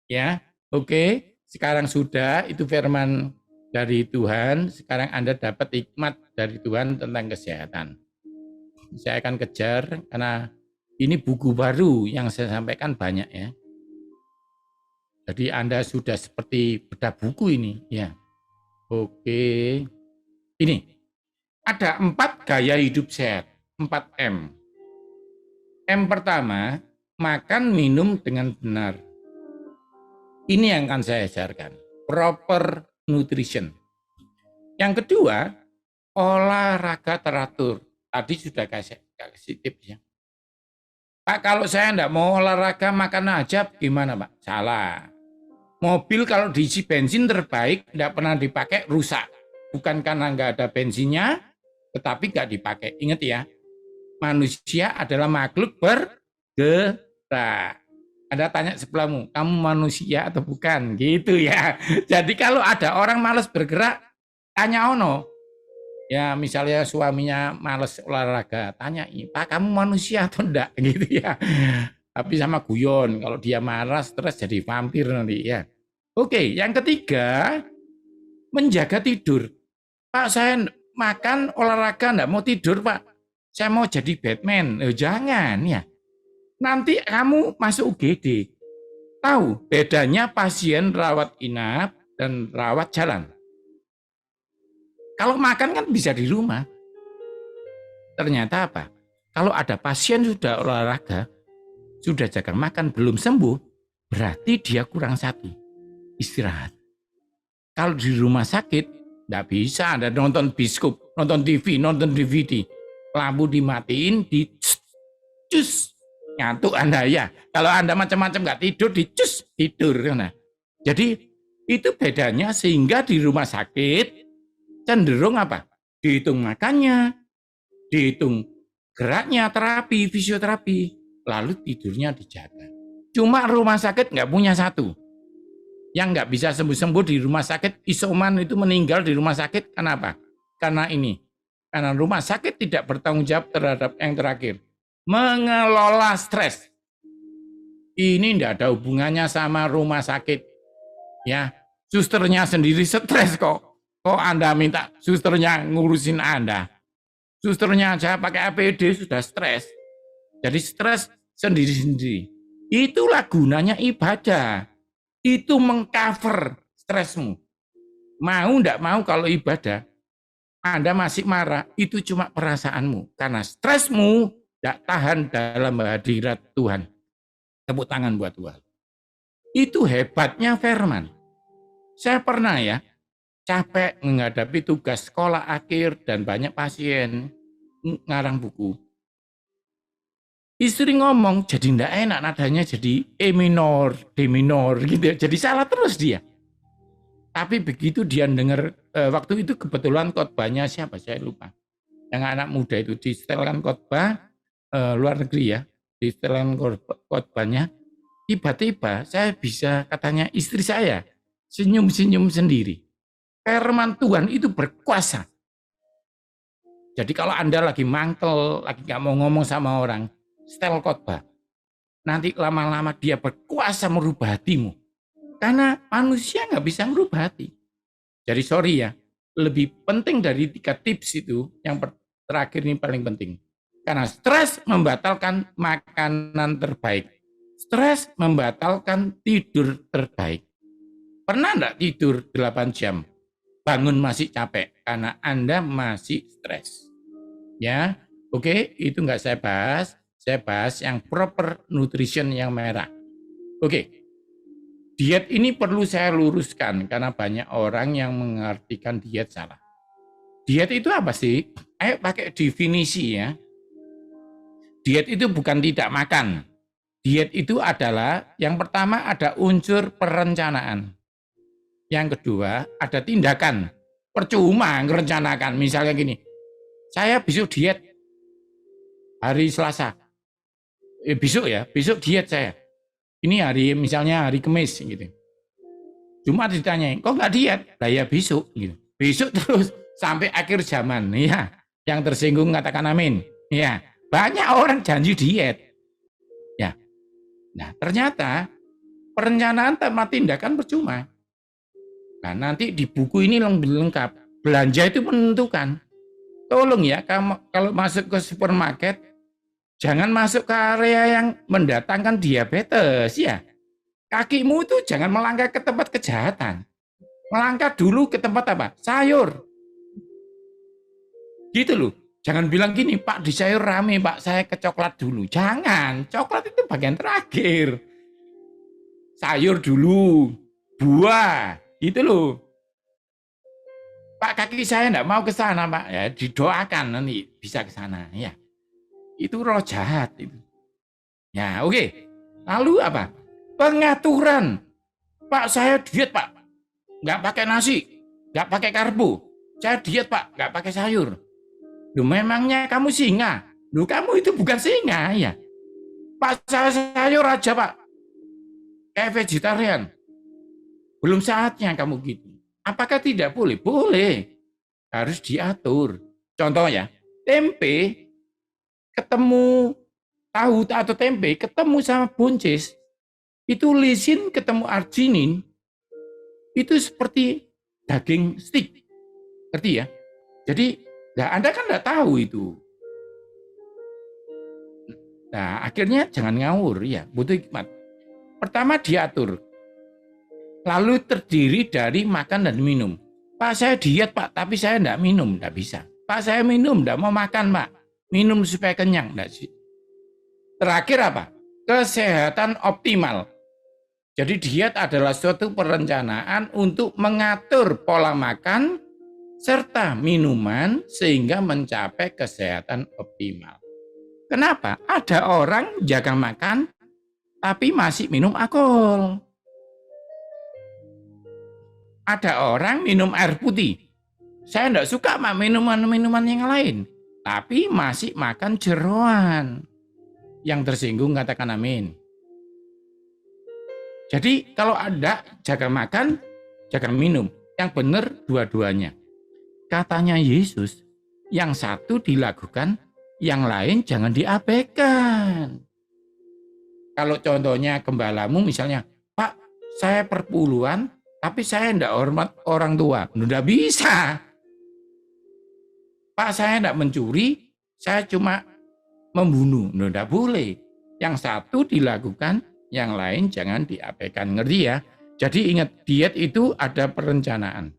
Ya, oke. Sekarang sudah itu firman dari Tuhan. Sekarang Anda dapat hikmat dari Tuhan tentang kesehatan. Saya akan kejar karena ini buku baru yang saya sampaikan banyak ya. Jadi Anda sudah seperti bedah buku ini ya. Oke. Ini ada 4 gaya hidup sehat, 4M. M pertama, makan minum dengan benar. Ini yang akan saya ajarkan, proper nutrition. Yang kedua, olahraga teratur. Tadi sudah kasih tips ya. Pak, kalau saya enggak mau olahraga, makan aja gimana Pak? Salah. Mobil kalau diisi bensin terbaik, enggak pernah dipakai, rusak. Bukan karena enggak ada bensinnya, tetapi enggak dipakai. Ingat ya, manusia adalah makhluk bergerak. Anda tanya sebelahmu, kamu manusia atau bukan? Gitu ya. Jadi kalau ada orang malas bergerak, tanya ono. Ya misalnya suaminya malas olahraga, tanya, Pak kamu manusia atau enggak? Gitu ya. Tapi sama guyon, kalau dia marah, stres jadi vampir nanti ya. Oke, yang ketiga, menjaga tidur. Pak saya makan olahraga enggak mau tidur Pak. Saya mau jadi Batman. Jangan ya. Nanti kamu masuk UGD. Tahu bedanya pasien rawat inap dan rawat jalan. Kalau makan kan bisa di rumah. Ternyata apa? Kalau ada pasien sudah olahraga, sudah jaga makan belum sembuh, berarti dia kurang satu. Istirahat. Kalau di rumah sakit, nggak bisa Anda nonton bioskop, nonton TV, nonton DVD. Lampu dimatiin, dicus. Ngantuk Anda ya. Kalau Anda macam-macam nggak tidur, dicus, tidur. Nah, jadi itu bedanya sehingga di rumah sakit cenderung apa? Dihitung makannya, dihitung geraknya, terapi, fisioterapi, lalu tidurnya dijaga. Cuma rumah sakit nggak punya satu. Yang nggak bisa sembuh-sembuh di rumah sakit, isoman itu meninggal di rumah sakit, kenapa? Karena ini. Karena rumah sakit tidak bertanggung jawab terhadap yang terakhir. Mengelola stres. Ini tidak ada hubungannya sama rumah sakit. Ya, susternya sendiri stres kok. Kok Anda minta susternya ngurusin Anda? Susternya aja pakai APD sudah stres. Jadi stres sendiri-sendiri. Itulah gunanya ibadah. Itu mengcover stresmu. Mau enggak mau kalau ibadah, Anda masih marah, itu cuma perasaanmu. Karena stresmu enggak tahan dalam hadirat Tuhan. Tepuk tangan buat Tuhan. Itu hebatnya firman. Saya pernah ya, capek menghadapi tugas sekolah akhir dan banyak pasien ngarang buku. Istri ngomong jadi ndak enak nadanya jadi E minor, D minor gitu ya. Jadi salah terus dia. Tapi begitu dia dengar waktu itu kebetulan khotbahnya siapa saya lupa. Yang anak muda itu disetelkan khotbah luar negeri ya. Disetelkan khotbahnya tiba-tiba saya bisa katanya istri saya senyum-senyum sendiri. Firman Tuhan itu berkuasa. Jadi kalau Anda lagi mangkel, lagi nggak mau ngomong sama orang, setel khotbah. Nanti lama-lama dia berkuasa merubah hatimu. Karena manusia nggak bisa merubah hati. Jadi sorry ya, lebih penting dari 3 tips itu, yang terakhir ini paling penting. Karena stres membatalkan makanan terbaik. Stres membatalkan tidur terbaik. Pernah enggak tidur 8 jam? Bangun masih capek karena Anda masih stres. Ya, oke, itu enggak saya bahas. Saya bahas yang proper nutrition yang merah. Oke. Diet ini perlu saya luruskan karena banyak orang yang mengartikan diet salah. Diet itu apa sih? Ayo pakai definisi ya. Diet itu bukan tidak makan. Diet itu adalah yang pertama ada unsur perencanaan. Yang kedua ada tindakan. Percuma merencanakan. Misalnya gini, saya besok diet hari Selasa. Besok diet saya. Ini hari misalnya hari Kamis gitu. Cuma ditanyain, kok nggak diet? Lah ya besok gitu. Besok terus sampai akhir zaman ya. Yang tersinggung katakan amin. Ya, banyak orang janji diet. Ya. Nah, ternyata perencanaan tanpa tindakan percuma. Nah, nanti di buku ini lebih lengkap. Belanja itu menentukan. Tolong ya, kamu kalau masuk ke supermarket jangan masuk ke area yang mendatangkan diabetes ya. Kakimu itu jangan melangkah ke tempat kejahatan. Melangkah dulu ke tempat apa? Sayur. Gitu loh. Jangan bilang gini, Pak di sayur rame, Pak saya ke coklat dulu. Jangan, coklat itu bagian terakhir. Sayur dulu, buah, gitu loh. Pak kaki saya enggak mau ke sana, Pak. Ya didoakan nanti bisa ke sana ya. Itu roh jahat itu. Ya, oke. Lalu apa? Pengaturan. Pak, saya diet, Pak. Nggak pakai nasi, nggak pakai karbo. Saya diet, Pak, nggak pakai sayur. Loh, memangnya kamu singa? Loh, kamu itu bukan singa, ya. Pak, saya sayur aja, Pak. Kayak vegetarian. Belum saatnya kamu gitu. Apakah tidak boleh? Boleh. Harus diatur. Contoh ya, tempe ketemu tahu atau tempe ketemu sama buncis, itu lisin ketemu arginin, itu seperti daging stick, ngerti ya? Jadi, Anda kan nggak tahu itu. Nah, akhirnya jangan ngawur ya, butuh hikmat. Pertama diatur, lalu terdiri dari makan dan minum. Pak saya diet Pak, tapi saya nggak minum, nggak bisa. Pak saya minum, nggak mau makan Pak. Minum supaya kenyang. Terakhir apa? Kesehatan optimal. Jadi diet adalah suatu perencanaan untuk mengatur pola makan serta minuman sehingga mencapai kesehatan optimal. Kenapa? Ada orang jaga makan tapi masih minum alkohol. Ada orang minum air putih. Saya enggak suka minuman-minuman yang lain. Tapi masih makan jeroan. Yang tersinggung katakan amin. Jadi kalau Anda jaga makan, jaga minum. Yang benar dua-duanya. Katanya Yesus, yang satu dilakukan, yang lain jangan diabaikan. Kalau contohnya gembalamu misalnya, Pak saya perpuluhan, tapi saya enggak hormat orang tua. Enggak bisa. Pak saya enggak mencuri, saya cuma membunuh. Enggak boleh. Yang satu dilakukan, yang lain jangan diabaikan. Ngerti ya? Jadi ingat, diet itu ada perencanaan.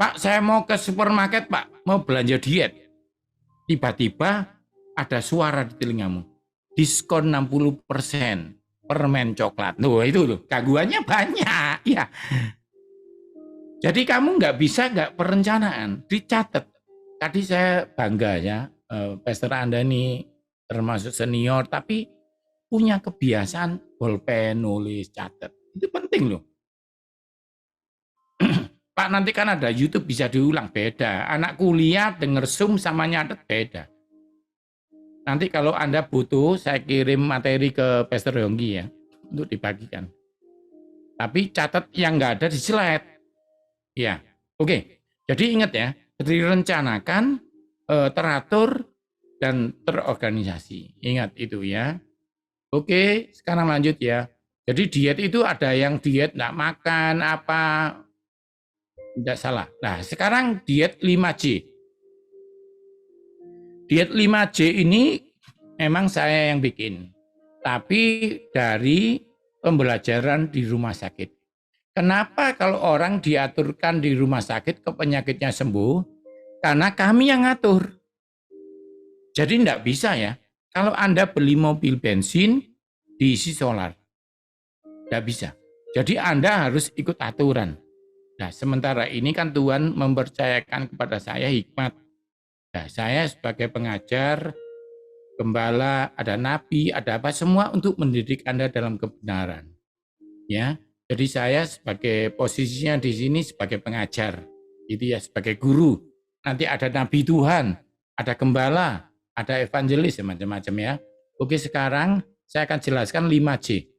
Pak, saya mau ke supermarket, Pak, mau belanja diet. Tiba-tiba ada suara di telingamu. Diskon 60% permen coklat. Loh, itu loh, gangguannya banyak. Ya. Jadi kamu nggak perencanaan, dicatat. Tadi saya bangga ya, Pastor Anda ini termasuk senior, tapi punya kebiasaan bolpen, nulis, catat. Itu penting loh. Pak, nanti kan ada YouTube bisa diulang, beda. Anak kuliah denger Zoom sama nyatet beda. Nanti kalau Anda butuh, saya kirim materi ke Pastor Yonggi ya, untuk dibagikan. Tapi catat yang nggak ada di slide. Ya, oke. Jadi ingat ya, direncanakan, teratur, dan terorganisasi. Ingat itu ya. Oke, sekarang lanjut ya. Jadi diet itu ada yang diet nggak makan apa, tidak salah. Nah, sekarang diet 5C. Diet 5C ini memang saya yang bikin. Tapi dari pembelajaran di rumah sakit. Kenapa kalau orang diaturkan di rumah sakit ke penyakitnya sembuh? Karena kami yang ngatur. Jadi tidak bisa ya. Kalau Anda beli mobil bensin, diisi solar. Tidak bisa. Jadi Anda harus ikut aturan. Nah, sementara ini kan Tuhan mempercayakan kepada saya hikmat. Nah, saya sebagai pengajar, gembala, ada nabi, ada apa semua untuk mendidik Anda dalam kebenaran. Ya, jadi saya sebagai posisinya di sini sebagai pengajar, itu ya sebagai guru. Nanti ada nabi Tuhan, ada gembala, ada evangelis, macam-macam ya. Oke, sekarang saya akan jelaskan 5C.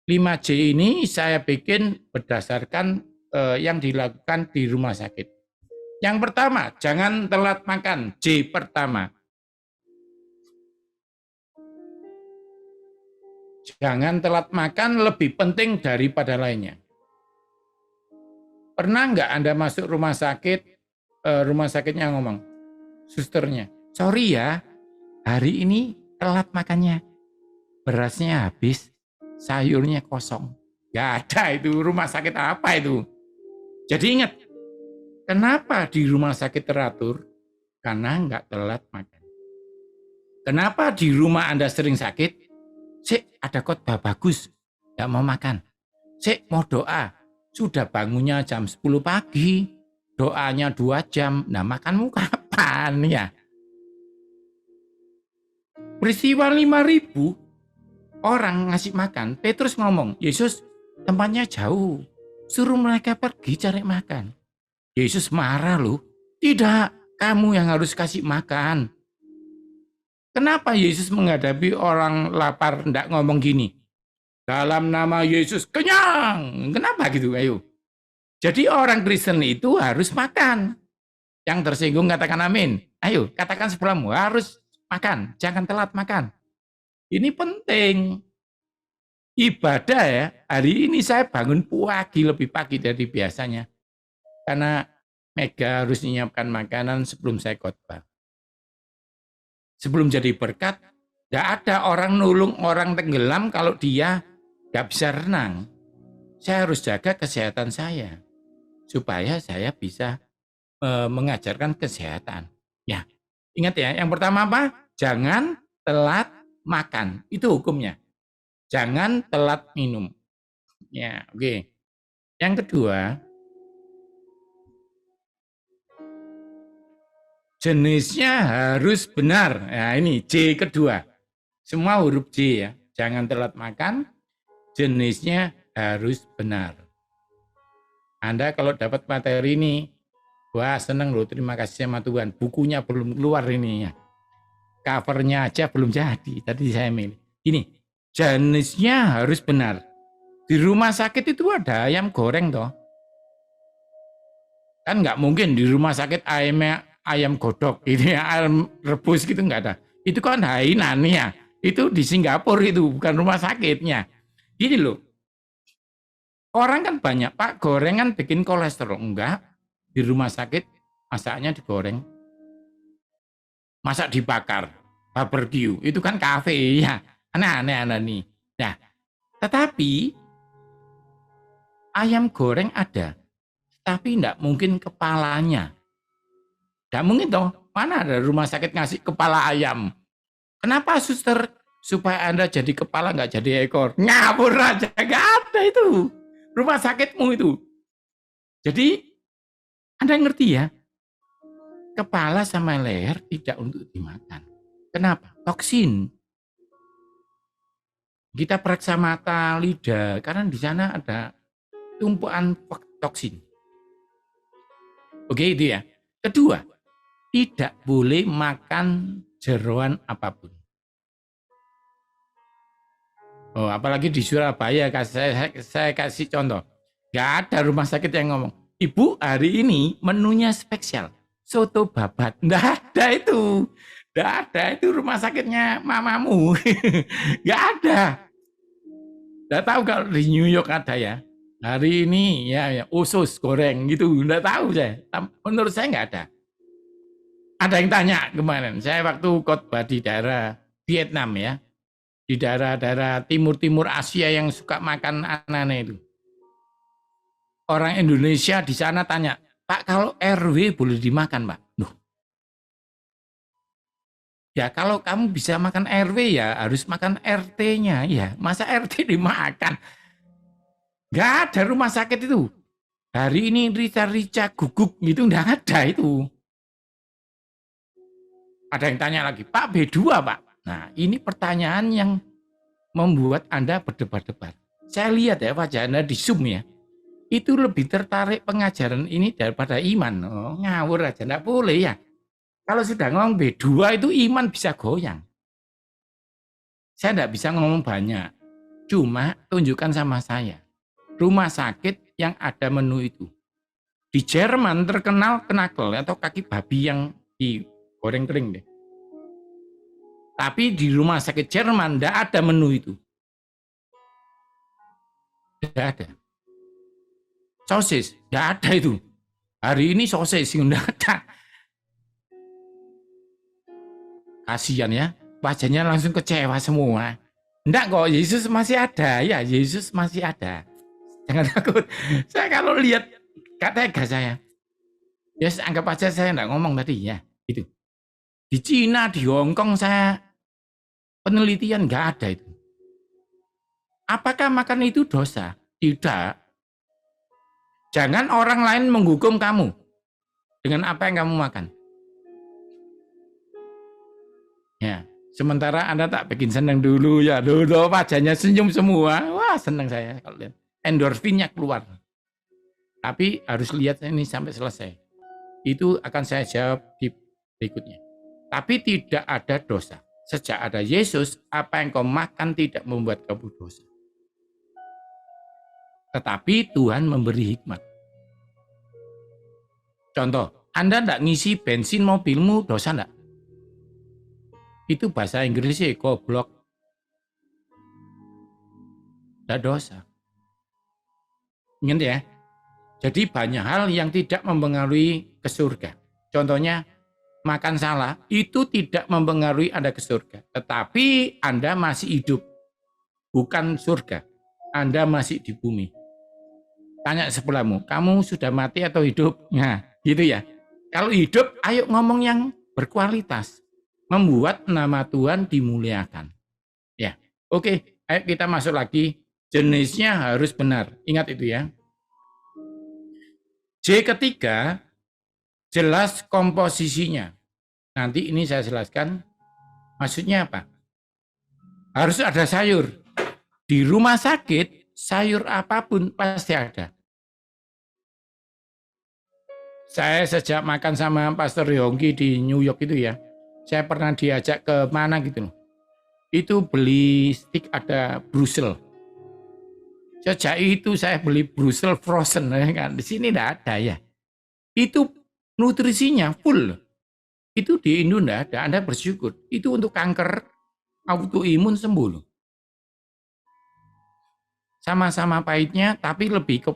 5C ini saya bikin berdasarkan yang dilakukan di rumah sakit. Yang pertama, jangan telat makan. J pertama. Jangan telat makan lebih penting daripada lainnya. Pernah nggak Anda masuk rumah sakitnya ngomong, susternya, sorry ya, hari ini telat makannya. Berasnya habis, sayurnya kosong. Nggak ada itu, rumah sakit apa itu? Jadi ingat, kenapa di rumah sakit teratur? Karena nggak telat makan. Kenapa di rumah Anda sering sakit? Sik, ada khotbah bagus, nggak mau makan. Sik, mau doa, sudah bangunnya jam 10 pagi, doanya 2 jam, nah makanmu kapan ya? Peristiwa 5.000 orang ngasih makan, Petrus ngomong, Yesus tempatnya jauh, suruh mereka pergi cari makan. Yesus marah loh, tidak, kamu yang harus kasih makan. Kenapa Yesus menghadapi orang lapar tidak ngomong gini? Dalam nama Yesus kenyang. Kenapa gitu? Ayo. Jadi orang Kristen itu harus makan. Yang tersinggung katakan amin. Ayo, katakan sebelummu harus makan. Jangan telat makan. Ini penting. Ibadah ya. Hari ini saya bangun lebih pagi dari biasanya. Karena Mega harus menyiapkan makanan sebelum saya khotbah. Sebelum jadi berkat, tidak ada orang nulung orang tenggelam kalau dia nggak bisa renang. Saya harus jaga kesehatan saya supaya saya bisa mengajarkan kesehatan. Ya, ingat ya. Yang pertama apa? Jangan telat makan. Itu hukumnya. Jangan telat minum. Ya, oke. Yang kedua, jenisnya harus benar. Nah, ini J kedua. Semua huruf J ya. Jangan telat makan. Jenisnya harus benar. Anda kalau dapat materi ini, wah seneng loh, terima kasih sama Tuhan. Bukunya belum keluar ini ya. Covernya aja belum jadi. Tadi saya milih. Ini, jenisnya harus benar. Di rumah sakit itu ada ayam goreng toh. Kan nggak mungkin di rumah sakit ayam godok, ini ayam rebus gitu nggak ada. Itu kan Hainan ya. Itu di Singapura itu, bukan rumah sakitnya. Gini loh, orang kan banyak, Pak gorengan bikin kolesterol. Enggak, di rumah sakit masaknya digoreng. Masak dibakar, barbecue, itu kan kafe ya. Aneh-aneh nih. Nah, tetapi ayam goreng ada. tapi tidak mungkin kepalanya. Tidak mungkin toh, mana ada rumah sakit ngasih kepala ayam. Kenapa suster? Supaya Anda jadi kepala nggak jadi ekor. Ngawur aja, nggak ada itu. Rumah sakitmu itu. Jadi Anda ngerti ya, kepala sama leher tidak untuk dimakan. Kenapa? Toksin. Kita periksa mata, lidah, karena di sana ada tumpuan toksin. Oke itu ya. Kedua, tidak boleh makan jeroan apapun. Oh, apalagi di Surabaya, saya kasih contoh. Nggak ada rumah sakit yang ngomong, Ibu hari ini menunya spesial, soto babat. Nggak ada itu. Nggak ada, itu rumah sakitnya mamamu. Nggak ada. Nggak tahu kalau di New York ada ya. Hari ini ya usus goreng gitu. Nggak tahu saya. Menurut saya nggak ada. Ada yang tanya kemarin, saya waktu khotbah di daerah Vietnam ya. Di daerah-daerah timur-timur Asia yang suka makan anane itu. Orang Indonesia di sana tanya, Pak kalau RW boleh dimakan Pak? Loh. Ya kalau kamu bisa makan RW ya harus makan RT-nya. Ya masa RT dimakan? Nggak ada rumah sakit itu. Hari ini rica-rica guguk gitu nggak ada itu. Ada yang tanya lagi, Pak B2 Pak? Nah ini pertanyaan yang membuat Anda berdebat-debat. Saya lihat ya wajah Anda di Zoom ya. Itu lebih tertarik pengajaran ini daripada iman. Oh, ngawur aja, enggak boleh ya. Kalau sudah ngomong B2 itu iman bisa goyang. Saya enggak bisa ngomong banyak. Cuma tunjukkan sama saya. Rumah sakit yang ada menu itu. Di Jerman terkenal knuckle atau kaki babi yang digoreng kering deh. Tapi di rumah sakit Jerman enggak ada menu itu. Enggak ada. Sosis, enggak ada itu. Hari ini sosis enggak ada. Kasihan ya, wajahnya langsung kecewa semua. Enggak kok, Yesus masih ada. Ya, Yesus masih ada. Jangan takut. Saya kalau lihat gak tega saya. Ya anggap aja saya enggak ngomong tadi ya. Itu. Di Cina, di Hong Kong saya penelitian enggak ada itu. Apakah makan itu dosa? Tidak. Jangan orang lain menghukum kamu dengan apa yang kamu makan. Ya, sementara Anda tak bikin senang dulu ya. Dulu wajahnya senyum semua. Wah, senang saya kalau lihat. Endorfinnya keluar. Tapi harus lihat ini sampai selesai. Itu akan saya jawab di berikutnya. Tapi tidak ada dosa. Sejak ada Yesus, apa yang kau makan tidak membuat kamu dosa. Tetapi Tuhan memberi hikmat. Contoh, Anda tidak ngisi bensin mobilmu, dosa enggak? Itu bahasa Inggrisnya goblok. Tidak dosa. Ingat ya. Jadi banyak hal yang tidak mempengaruhi ke surga. Contohnya, makan salah, itu tidak mempengaruhi Anda ke surga. Tetapi Anda masih hidup. Bukan surga. Anda masih di bumi. Tanya sebelahmu, kamu sudah mati atau hidup? Nah, gitu ya. Kalau hidup, ayo ngomong yang berkualitas. Membuat nama Tuhan dimuliakan. Ya, oke. Ayo kita masuk lagi. Jenisnya harus benar. Ingat itu ya. J ketiga, jelas komposisinya. Nanti ini saya jelaskan. Maksudnya apa? Harus ada sayur. Di rumah sakit, sayur apapun pasti ada. Saya sejak makan sama Pastor Yongki di New York itu ya, saya pernah diajak ke mana gitu loh. Itu beli stik ada Brussels. Sejak itu saya beli Brussels frozen kan. Di sini enggak ada ya. Itu nutrisinya full. Itu di Indo enggak ada. Anda bersyukur. Itu untuk kanker autoimun sembuh loh. Sama-sama pahitnya tapi lebih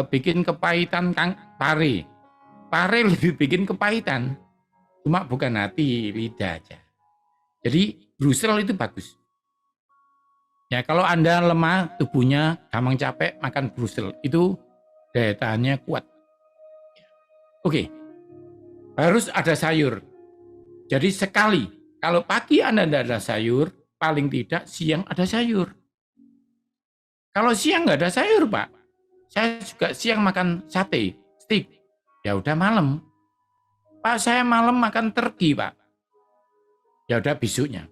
bikin kepahitan pare. Pare lebih bikin kepahitan. Cuma bukan hati, lidah aja. Jadi Brussels itu bagus. Ya kalau Anda lemah, tubuhnya gampang capek, makan Brussels. Itu daya tahannya kuat. Oke, harus ada sayur. Jadi sekali, kalau pagi Anda tidak ada sayur, paling tidak siang ada sayur. Kalau siang nggak ada sayur, Pak, saya juga siang makan sate, steak, ya udah malam. Pak, saya malam makan tergi, Pak. Ya udah besoknya.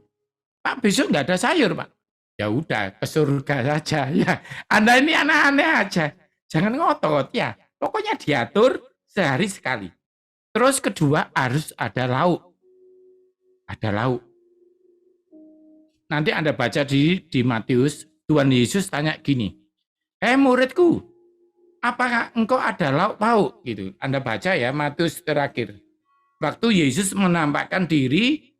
Pak, besok nggak ada sayur, Pak. Ya udah ke surga saja. Ya, Anda ini aneh-aneh aja. Jangan ngotot ya. Pokoknya diatur sehari sekali. Terus kedua harus ada lauk. Ada lauk. Nanti Anda baca di Matius, Tuhan Yesus tanya gini, muridku, apakah engkau ada lauk pauk? Gitu. Anda baca ya Matius terakhir. Waktu Yesus menampakkan diri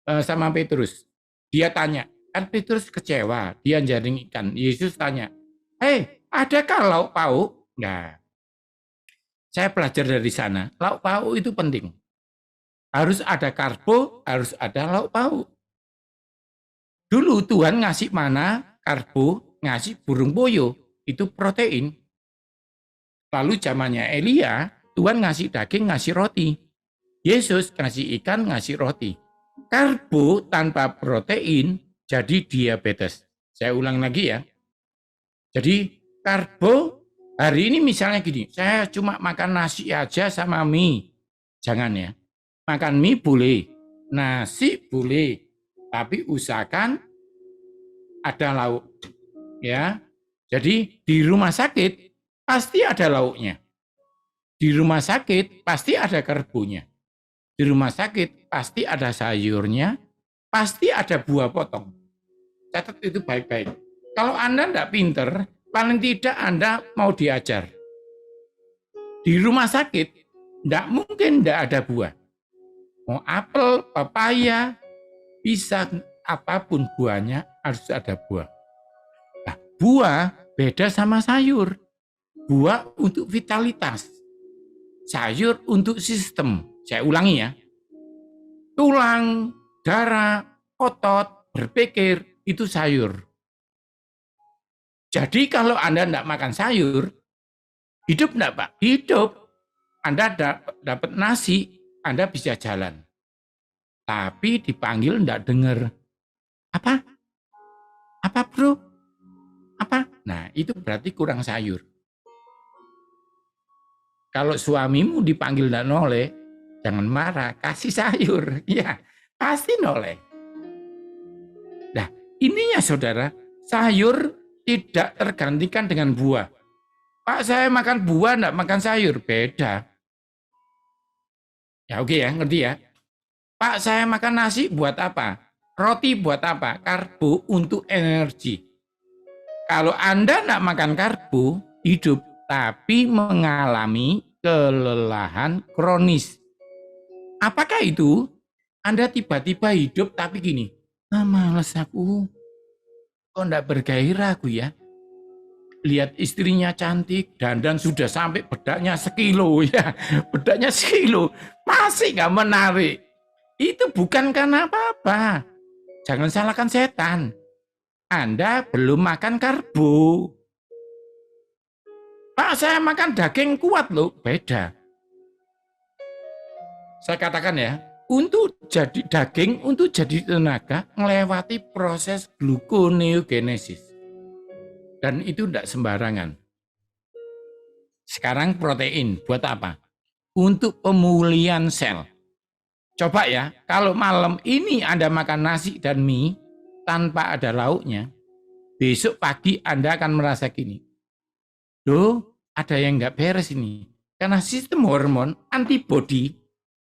sama Petrus, dia tanya, kan Petrus kecewa, dia jaring ikan. Yesus tanya, adakah lauk pauk? Nah, saya belajar dari sana, lauk pauk itu penting. Harus ada karbo, harus ada lauk pauk. Dulu Tuhan ngasih mana, karbo, ngasih burung boyo, itu protein. Lalu zamannya Elia, Tuhan ngasih daging, ngasih roti. Yesus ngasih ikan, ngasih roti. Karbo tanpa protein jadi diabetes. Saya ulang lagi ya. Jadi karbo hari ini misalnya gini, saya cuma makan nasi aja sama mie. Jangan ya. Makan mie boleh, nasi boleh, tapi usahakan ada lauk. Ya. Jadi di rumah sakit pasti ada lauknya. Di rumah sakit pasti ada karbonya. Di rumah sakit pasti ada sayurnya, pasti ada buah potong. Catat itu baik-baik. Kalau Anda tidak pinter, paling tidak Anda mau diajar. Di rumah sakit, tidak mungkin tidak ada buah. Mau apel, pepaya, pisang, apapun buahnya harus ada buah. Nah, buah beda sama sayur. Buah untuk vitalitas. Sayur untuk sistem. Saya ulangi ya. Tulang, darah, otot, berpikir, itu sayur. Jadi kalau Anda tidak makan sayur, hidup enggak, Pak? Hidup. Anda dapat nasi, Anda bisa jalan. Tapi dipanggil enggak dengar. Apa? Apa, bro? Apa? Nah, itu berarti kurang sayur. Kalau suamimu dipanggil enggak noleh, jangan marah, kasih sayur. Ya, pasti noleh. Nah, ininya saudara, sayur tidak tergantikan dengan buah. Pak, saya makan buah, enggak makan sayur. Beda. Ya oke ya, ngerti ya. Pak, saya makan nasi buat apa? Roti buat apa? Karbo untuk energi. Kalau Anda enggak makan karbo, hidup, tapi mengalami kelelahan kronis. Apakah itu? Anda tiba-tiba hidup tapi gini, males aku. Kok enggak bergairah aku ya? Lihat istrinya cantik, dandan sudah sampai bedaknya sekilo ya. Bedaknya sekilo, masih enggak menarik. Itu bukan karena apa-apa. Jangan salahkan setan. Anda belum makan karbo. Pak, saya makan daging kuat loh. Beda. Saya katakan ya, untuk jadi daging, untuk jadi tenaga, melewati proses gluconeogenesis. Dan itu tidak sembarangan. Sekarang protein, buat apa? Untuk pemulihan sel. Coba ya, kalau malam ini Anda makan nasi dan mie tanpa ada lauknya, besok pagi Anda akan merasa gini, loh, ada yang nggak beres ini. Karena sistem hormon antibodi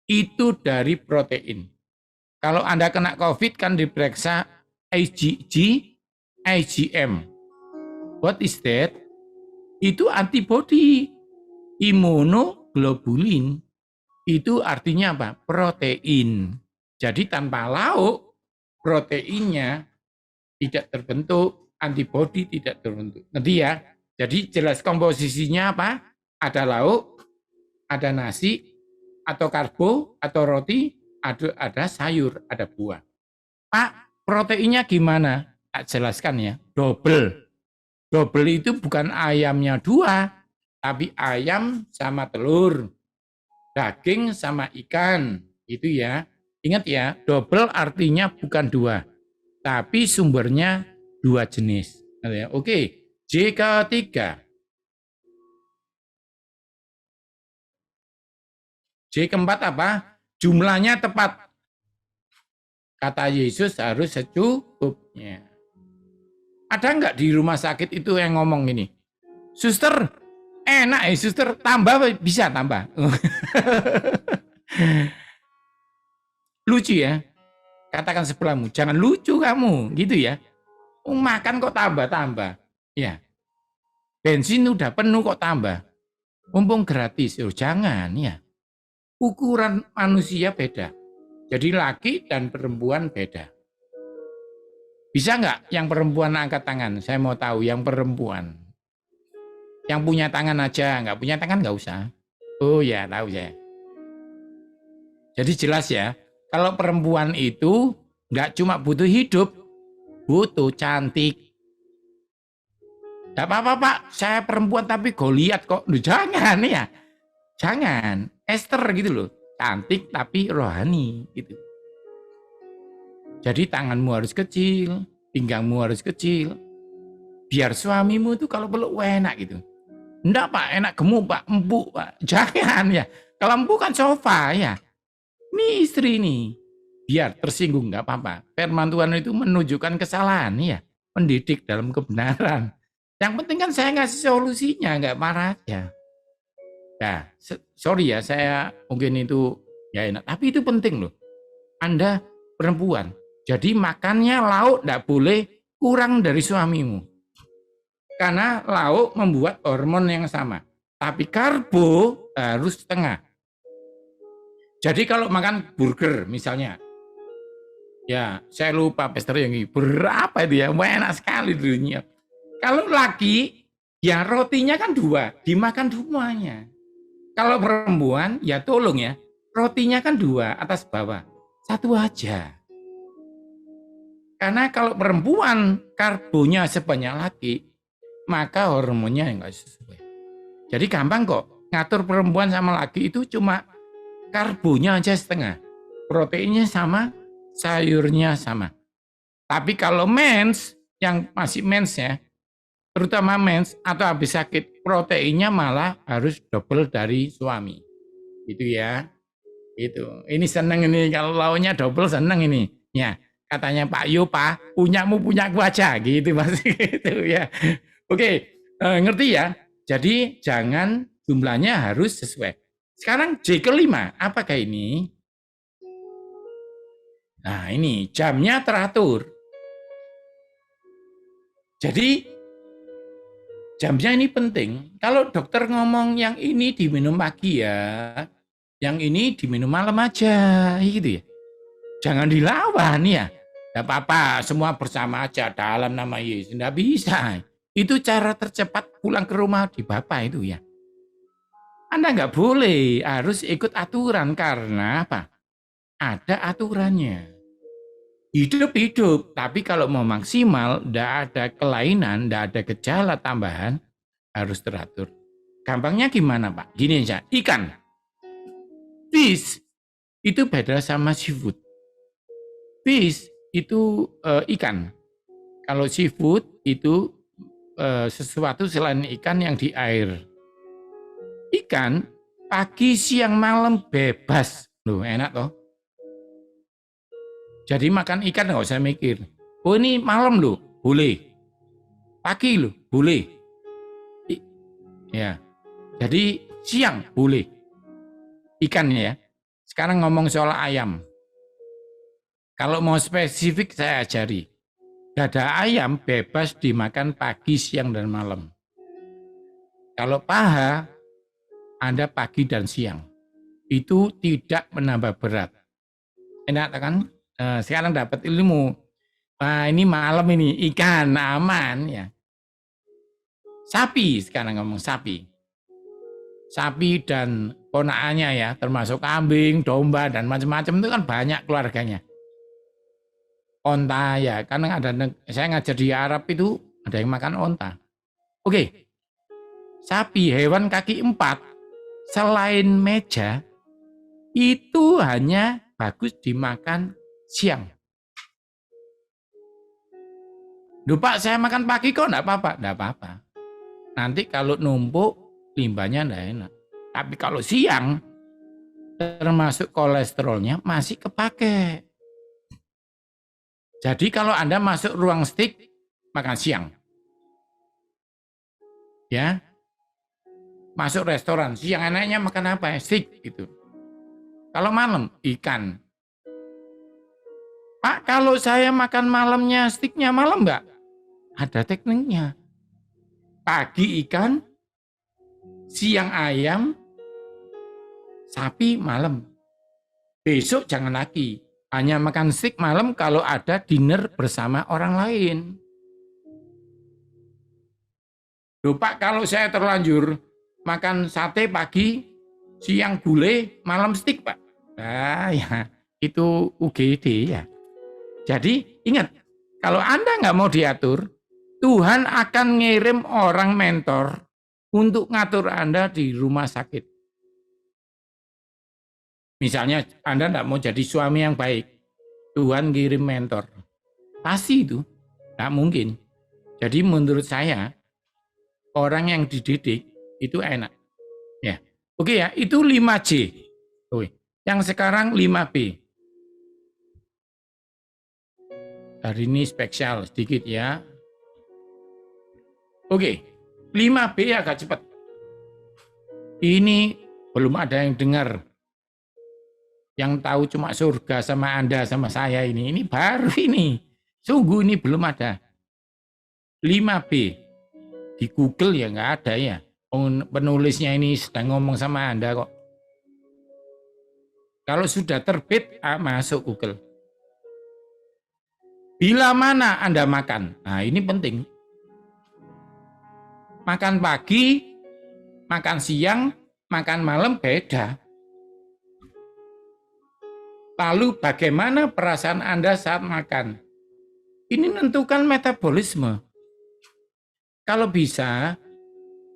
itu dari protein. Kalau Anda kena COVID kan diperiksa IgG, IgM. What is that? Itu antibodi, imunoglobulin. Itu artinya apa? Protein. Jadi tanpa lauk, proteinnya tidak terbentuk, antibodi tidak terbentuk. Nanti ya. Jadi jelas komposisinya apa? Ada lauk, ada nasi, atau karbo, atau roti, ada sayur, ada buah. Pak, proteinnya gimana? Jelaskan ya, double. Double itu bukan ayamnya 2, tapi ayam sama telur. daging sama ikan. Itu ya. Ingat ya, double artinya bukan dua, tapi sumbernya dua jenis. Oke, J ketiga. J keempat apa? Jumlahnya tepat. Kata Yesus harus secukupnya. Ada nggak di rumah sakit itu yang ngomong ini? Suster, enak ya suster, tambah bisa tambah. Lucu ya? Katakan sebelahmu, jangan lucu kamu, gitu ya. Makan kok tambah-tambah. Ya, bensin udah penuh kok tambah. Mumpung gratis, jangan ya. Ukuran manusia beda. Jadi laki dan perempuan beda. Bisa nggak yang perempuan angkat tangan? Saya mau tahu yang perempuan. Yang punya tangan aja, nggak punya tangan nggak usah. Oh ya, tahu saya. Jadi jelas ya, kalau perempuan itu nggak cuma butuh hidup, butuh cantik. Nggak apa-apa Pak, saya perempuan tapi Goliat kok. Jangan ya, jangan. Esther gitu loh, cantik tapi rohani gitu. Jadi tanganmu harus kecil, pinggangmu harus kecil. Biar suamimu itu kalau peluk enak gitu. Enggak Pak, enak gemuk Pak, empuk Pak. Jangan ya. Kalau empuk kan sofa ya. Ini istri nih. Biar tersinggung enggak apa-apa. Firman Tuhan itu menunjukkan kesalahan ya. Mendidik dalam kebenaran. Yang penting kan saya ngasih solusinya, enggak marah aja. Nah, sorry ya saya mungkin itu ya enak. Tapi itu penting loh. Anda perempuan. Jadi makannya lauk enggak boleh kurang dari suamimu. Karena lauk membuat hormon yang sama. Tapi karbo harus setengah. Jadi kalau makan burger misalnya. Ya, saya lupa Pastor yang berapa itu ya. Enak sekali dulunya. Kalau laki, ya rotinya kan dua. Dimakan semuanya. Kalau perempuan, ya tolong ya. Rotinya kan dua, atas bawah. Satu aja. Karena kalau perempuan, karbonya sebanyak laki, maka hormonnya nggak sesuai. Jadi gampang kok ngatur perempuan sama laki itu cuma karbonya aja setengah, proteinnya sama, sayurnya sama. Tapi kalau mens yang masih mens ya, terutama mens atau habis sakit, proteinnya malah harus double dari suami. Itu ya. Itu. Ini seneng ini kalau lauknya double seneng ini. Ya, katanya Pak Yo, Pak, punyaku aja gitu Mas gitu ya. Oke, ngerti ya? Jadi jangan jumlahnya harus sesuai. Sekarang J kelima, apakah ini? Nah ini, jamnya teratur. Jadi jamnya ini penting. Kalau dokter ngomong yang ini diminum pagi ya, yang ini diminum malam aja, gitu ya. Jangan dilawan ya. Tidak apa-apa, semua bersama aja dalam nama Yesus. Tidak bisa. Itu cara tercepat pulang ke rumah di Bapak itu ya. Anda nggak boleh, harus ikut aturan karena apa? Ada aturannya. Hidup, tapi kalau mau maksimal, nggak ada kelainan, nggak ada gejala tambahan, harus teratur. Gampangnya gimana Pak? Gini aja, ikan. Fish itu beda sama seafood. Fish itu ikan. Kalau seafood itu sesuatu selain ikan yang di air. Ikan pagi, siang, malam bebas. Loh, enak toh. Jadi makan ikan nggak usah mikir. Oh ini malam loh, boleh. Pagi loh, boleh. Ya. Jadi siang boleh. Ikannya ya. Sekarang ngomong soal ayam. Kalau mau spesifik saya ajari. Dada ayam bebas dimakan pagi, siang, dan malam. Kalau paha, Anda pagi dan siang. Itu tidak menambah berat. Enak kan? Sekarang dapat ilmu. Nah, ini malam ini, ikan, aman ya. Sapi, sekarang ngomong sapi. Sapi dan ponakannya ya, termasuk kambing, domba, dan macam-macam itu kan banyak keluarganya. Onta ya, karena ada saya ngajar di Arab itu ada yang makan onta. Oke, sapi hewan kaki 4 selain meja itu hanya bagus dimakan siang. Duh Pak, saya makan pagi kok enggak apa-apa? Enggak apa-apa. Nanti kalau numpuk, limbahnya enggak enak. Tapi kalau siang, termasuk kolesterolnya masih kepake. Jadi kalau Anda masuk ruang steak, makan siang. Ya, masuk restoran, siang enaknya makan apa ya? Steak gitu. Kalau malam, ikan. Pak, kalau saya makan malamnya, steaknya malam enggak? Ada tekniknya. Pagi ikan, siang ayam, sapi malam. Besok jangan lagi. Hanya makan steak malam kalau ada dinner bersama orang lain. Loh Pak, kalau saya terlanjur makan sate pagi, siang gulai, malam steak Pak. Nah ya, itu UGD ya. Jadi ingat, kalau Anda nggak mau diatur, Tuhan akan ngirim orang mentor untuk ngatur Anda di rumah sakit. Misalnya Anda nggak mau jadi suami yang baik, Tuhan ngirim mentor. Pasti itu, nggak mungkin. Jadi menurut saya, orang yang dididik itu enak. Ya, oke ya, itu 5J. Oke. Yang sekarang 5B. Hari ini spesial sedikit ya. Oke, 5B agak cepat. Ini belum ada yang dengar. Yang tahu cuma surga sama Anda sama saya ini. Ini baru ini. Sungguh ini belum ada. 5B. Di Google ya nggak ada ya. Penulisnya ini sedang ngomong sama Anda kok. Kalau sudah terbit, masuk Google. Bila mana Anda makan? Nah ini penting. Makan pagi, makan siang, makan malam beda. Lalu bagaimana perasaan Anda saat makan? Ini menentukan metabolisme. Kalau bisa,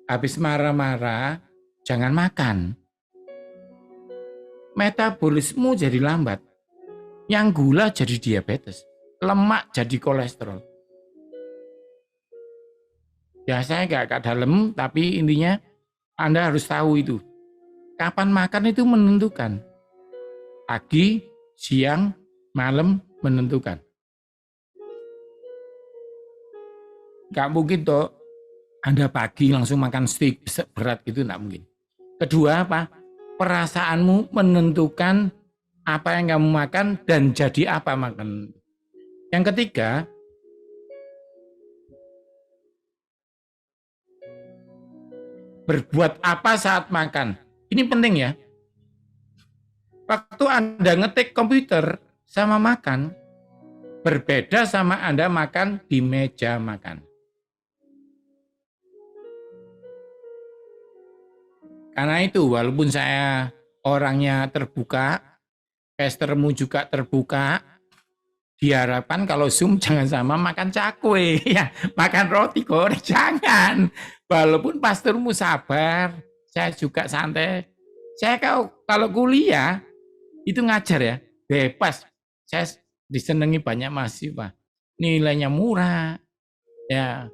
habis marah-marah, jangan makan. Metabolisme jadi lambat. Yang gula jadi diabetes. Lemak jadi kolesterol. Ya saya nggak dalam, tapi intinya Anda harus tahu itu. Kapan makan itu menentukan. Pagi, siang, malam menentukan. Nggak mungkin toh Anda pagi langsung makan steak berat gitu, nggak mungkin. Kedua apa? Perasaanmu menentukan apa yang kamu makan dan jadi apa makan. Yang ketiga, berbuat apa saat makan. Ini penting ya. Waktu Anda ngetik komputer sama makan, berbeda sama Anda makan di meja makan. Karena itu walaupun saya orangnya terbuka, castermu juga terbuka, diharapkan kalau Zoom jangan sama makan cakwe, ya makan roti goreng, jangan. Walaupun pastormu sabar, saya juga santai. Saya kalau kuliah, itu ngajar ya, bebas. Saya disenangi banyak mahasiswa. Nilainya murah, ya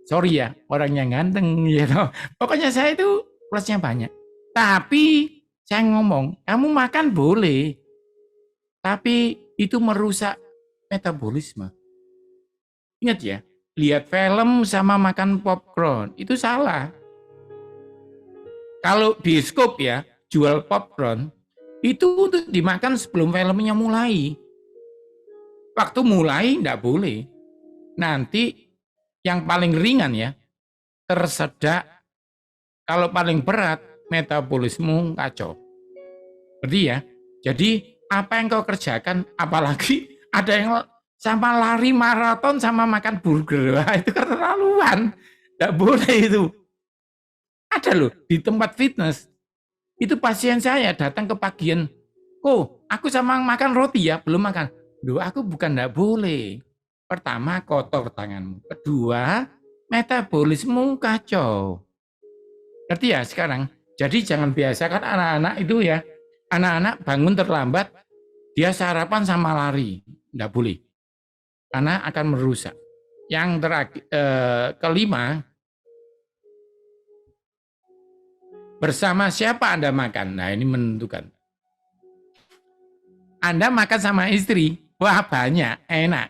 sorry ya, orangnya ganteng, gitu. Pokoknya saya itu plusnya banyak. Tapi saya ngomong, kamu makan boleh, tapi itu merusak metabolisme. Ingat ya, lihat film sama makan popcorn, itu salah. Kalau bioskop ya, jual popcorn, itu untuk dimakan sebelum filmnya mulai. Waktu mulai enggak boleh. Nanti yang paling ringan ya, tersedak. Kalau paling berat, metabolisme kacau. Berarti ya, jadi apa yang kau kerjakan, apalagi ada yang sama lari maraton sama makan burger, wah, itu keterlaluan. Enggak boleh itu. Ada loh, di tempat fitness, itu pasien saya datang ke pagian, oh aku sama makan roti ya, belum makan. Loh aku bukan enggak boleh. Pertama kotor tanganmu, kedua metabolisme kacau. Ngerti ya sekarang? Jadi jangan biasakan anak-anak itu ya, Anak-anak bangun terlambat, dia sarapan sama lari. Tidak boleh. Karena akan merusak. Yang terakhir, kelima, bersama siapa Anda makan? Nah, ini menentukan. Anda makan sama istri, wah banyak, enak.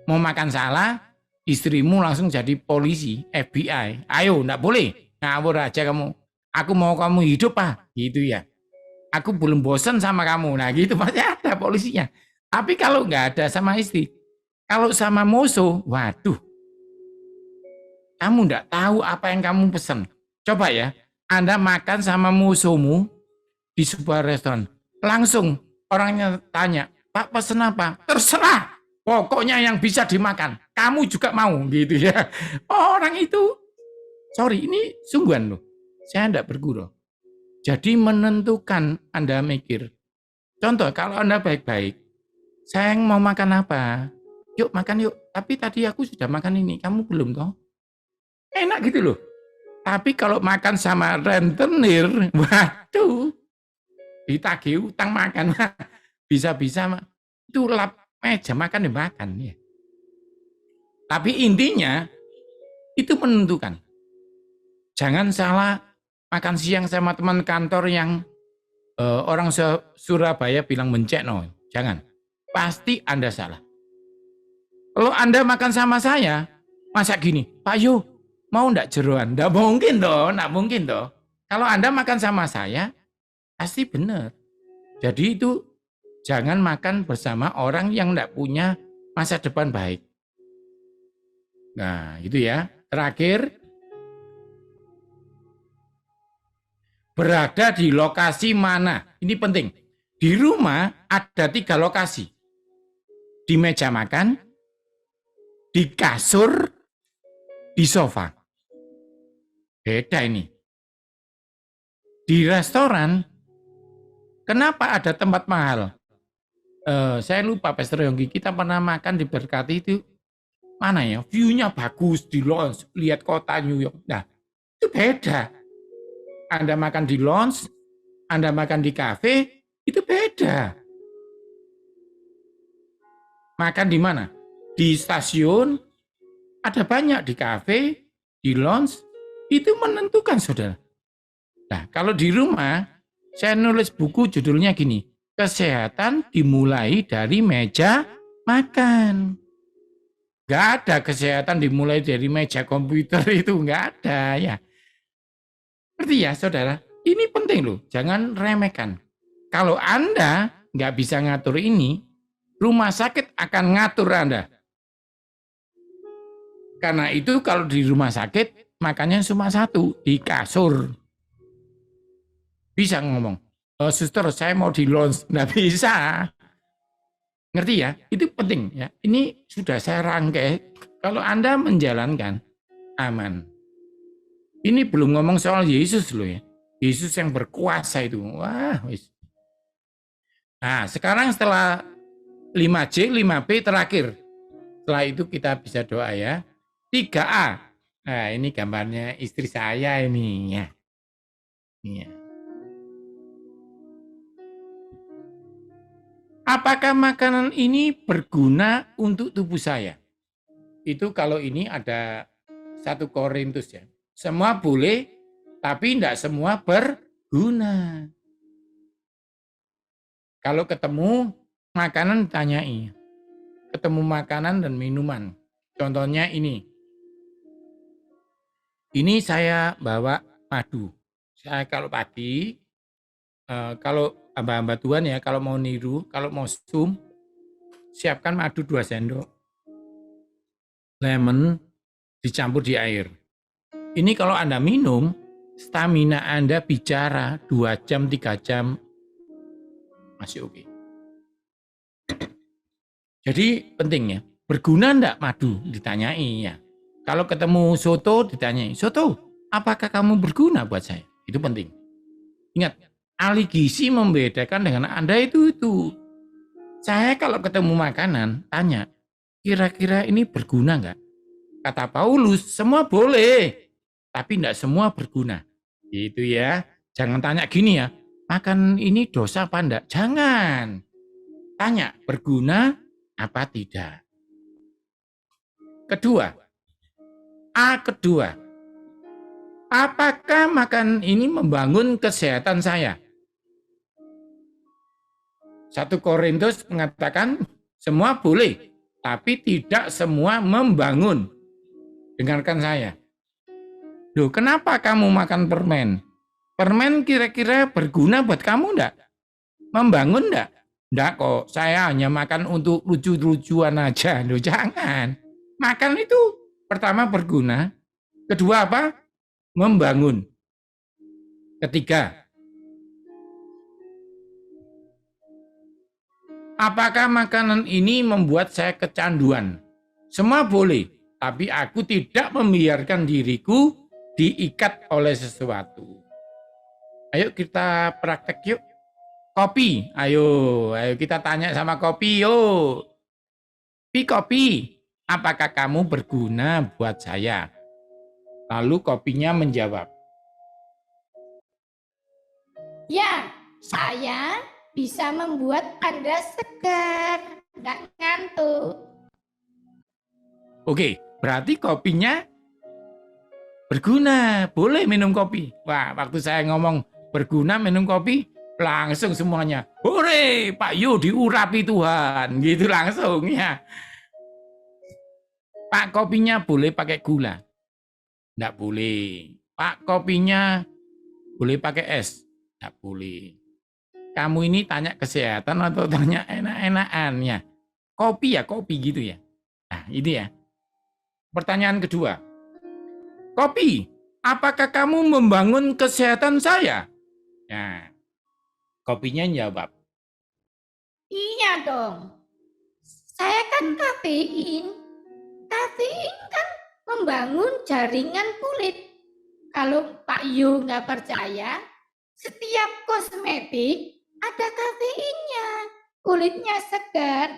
Mau makan salah, istrimu langsung jadi polisi, FBI. Ayo, enggak boleh. Ngawur aja kamu. Aku mau kamu hidup, Pak. Gitu ya. Aku belum bosan sama kamu. Nah, gitu pasti ada polisinya. Tapi kalau nggak ada sama istri, kalau sama musuh, waduh. Kamu nggak tahu apa yang kamu pesen. Coba ya, Anda makan sama musuhmu di sebuah restoran. Langsung orangnya tanya, Pak pesen apa? Terserah. Pokoknya yang bisa dimakan. Kamu juga mau gitu ya. Orang itu, sorry ini sungguhan loh. Saya enggak bergurau. Jadi menentukan Anda mikir. Contoh kalau Anda baik-baik. Sayang mau makan apa? Yuk makan yuk. Tapi tadi aku sudah makan ini. Kamu belum toh? Enak gitu loh. Tapi kalau makan sama rentenir, waduh. Ditagih utang makan. Bisa-bisa itu lap meja makan dimakan ya. Tapi intinya itu menentukan. Jangan salah makan siang sama teman kantor yang orang Surabaya bilang mencekno. Jangan. Pasti Anda salah. Kalau Anda makan sama saya, masa gini, Pak Yo, mau ndak jeroan? Ndak mungkin dong, ndak mungkin dong. Kalau Anda makan sama saya, pasti benar. Jadi itu jangan makan bersama orang yang ndak punya masa depan baik. Nah, itu ya. Terakhir, berada di lokasi mana? Ini penting. Di rumah ada 3 lokasi. Di meja makan, di kasur, di sofa. Beda ini. Di restoran, kenapa ada tempat mahal? Saya lupa Pastor Yonggi, kita pernah makan di Berkati itu, mana ya, view-nya bagus, di lounge, lihat kota New York. Nah, itu beda. Anda makan di lounge, Anda makan di kafe, itu beda. Makan di mana? Di stasiun, ada banyak di kafe, di lounge, itu menentukan saudara. Nah, kalau di rumah, saya nulis buku judulnya gini, kesehatan dimulai dari meja makan. Nggak ada kesehatan dimulai dari meja komputer itu, nggak ada ya. Ngerti ya saudara? Ini penting loh, jangan remehkan. Kalau Anda nggak bisa ngatur ini, rumah sakit akan ngatur Anda. Karena itu kalau di rumah sakit, makannya cuma satu, di kasur. Bisa ngomong, suster saya mau di lounge. Nggak bisa. Ngerti ya? Itu penting ya. Ini sudah saya rangkai. Kalau Anda menjalankan, aman. Ini belum ngomong soal Yesus loh ya. Yesus yang berkuasa itu. Wah, wis. Nah, sekarang setelah 5C, 5P terakhir. Setelah itu kita bisa doa ya. 3A. Nah, ini gambarnya istri saya ini ya. Ini ya. Apakah makanan ini berguna untuk tubuh saya? Itu kalau ini ada 1 Korintus ya. Semua boleh, tapi tidak semua berguna. Kalau ketemu makanan tanyai. Ketemu makanan dan minuman. Contohnya ini. Ini saya bawa madu. Saya kalau pagi, kalau hamba-hamba Tuhan ya, kalau mau niru, kalau mau zoom, siapkan madu 2 sendok. Lemon dicampur di air. Ini kalau Anda minum, stamina Anda bicara 2 jam, 3 jam, masih oke. Jadi penting ya, berguna enggak madu? Ditanyai ya. Kalau ketemu soto, ditanyai, soto, apakah kamu berguna buat saya? Itu penting. Ingat, ahli gizi membedakan dengan Anda itu. Saya kalau ketemu makanan, tanya, kira-kira ini berguna enggak? Kata Paulus, semua boleh, tapi enggak semua berguna. Gitu ya. Jangan tanya gini ya, makan ini dosa apa enggak? Jangan. Tanya, berguna apa tidak? Kedua, apakah makan ini membangun kesehatan saya? 1 Korintus mengatakan semua boleh, tapi tidak semua membangun. Dengarkan saya. Loh, kenapa kamu makan permen? Permen kira-kira berguna buat kamu enggak? Membangun enggak? Enggak kok, saya hanya makan untuk lucu-lucuan aja. Loh, jangan. Makan itu pertama berguna, kedua apa? Membangun. Ketiga, apakah makanan ini membuat saya kecanduan? Semua boleh, tapi aku tidak membiarkan diriku diikat oleh sesuatu. Ayo kita praktek yuk. Kopi, ayo kita tanya sama kopi yuk. Kopi, apakah kamu berguna buat saya? Lalu kopinya menjawab,
ya, saya bisa membuat Anda segar, nggak ngantuk.
Oke, berarti kopinya berguna, boleh minum kopi. Wah, waktu saya ngomong berguna minum kopi, langsung semuanya, hore, Pak Yu diurapi Tuhan, gitu langsung ya. Pak, kopinya boleh pakai gula? Nggak boleh. Pak, kopinya boleh pakai es? Nggak boleh. Kamu ini tanya kesehatan atau tanya enak-enakan ya? Kopi ya kopi gitu ya. Nah, ini ya. Pertanyaan kedua. Kopi, apakah kamu membangun kesehatan saya? Nah, kopinya jawab,
iya dong. Saya kan kafein. Kafein kan membangun jaringan kulit. Kalau Pak Yu nggak percaya, setiap kosmetik ada kafeinnya. Kulitnya segar.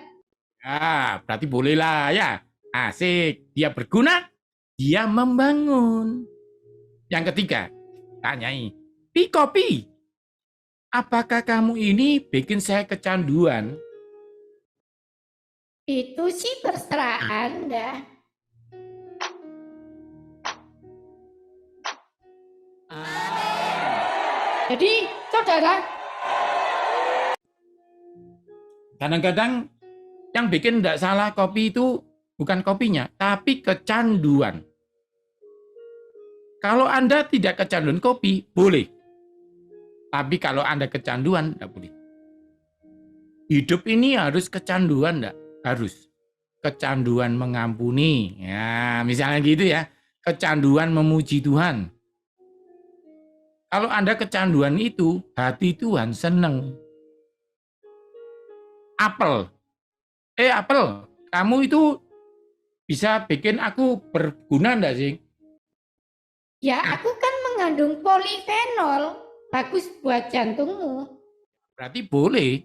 berarti bolehlah ya. Asik, dia berguna, dia membangun. Yang ketiga, tanyai, kopi, apakah kamu ini bikin saya kecanduan?
Itu sih terserah Anda. Jadi, saudara,
kadang-kadang yang bikin tidak salah kopi itu bukan kopinya, tapi kecanduan. Kalau Anda tidak kecanduan kopi, boleh. Tapi kalau Anda kecanduan, tidak boleh. Hidup ini harus kecanduan, enggak? Harus. Kecanduan mengampuni. Ya, misalnya gitu ya. Kecanduan memuji Tuhan. Kalau Anda kecanduan itu, hati Tuhan seneng. Apel, kamu itu bisa bikin aku berguna enggak sih?
ya aku kan mengandung polifenol, bagus buat jantungmu.
Berarti boleh.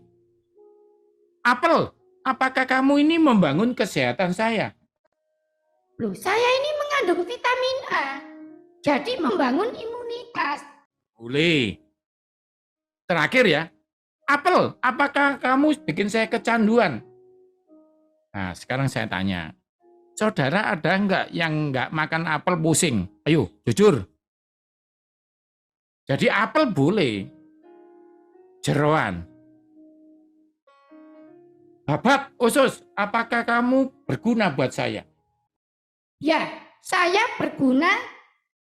Apel, apakah kamu ini membangun kesehatan saya?
Loh, saya ini mengandung vitamin A, jadi membangun imunitas.
Boleh. Terakhir ya, apel, apakah kamu bikin saya kecanduan? Nah, sekarang saya tanya, saudara ada enggak yang enggak makan apel pusing? Ayo, jujur. Jadi apel boleh. Jeroan. Babat, usus, apakah kamu berguna buat saya?
Ya, saya berguna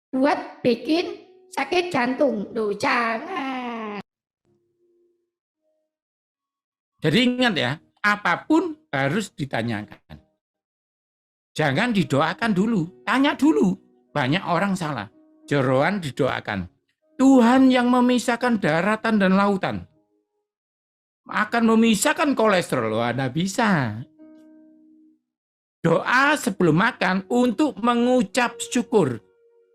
buat bikin sakit jantung. Loh, jangan.
Jadi ingat ya, apapun harus ditanyakan. Jangan didoakan dulu, tanya dulu. Banyak orang salah. Jeroan didoakan. Tuhan yang memisahkan daratan dan lautan akan memisahkan kolesterol. Wah, Anda bisa. Doa sebelum makan untuk mengucap syukur.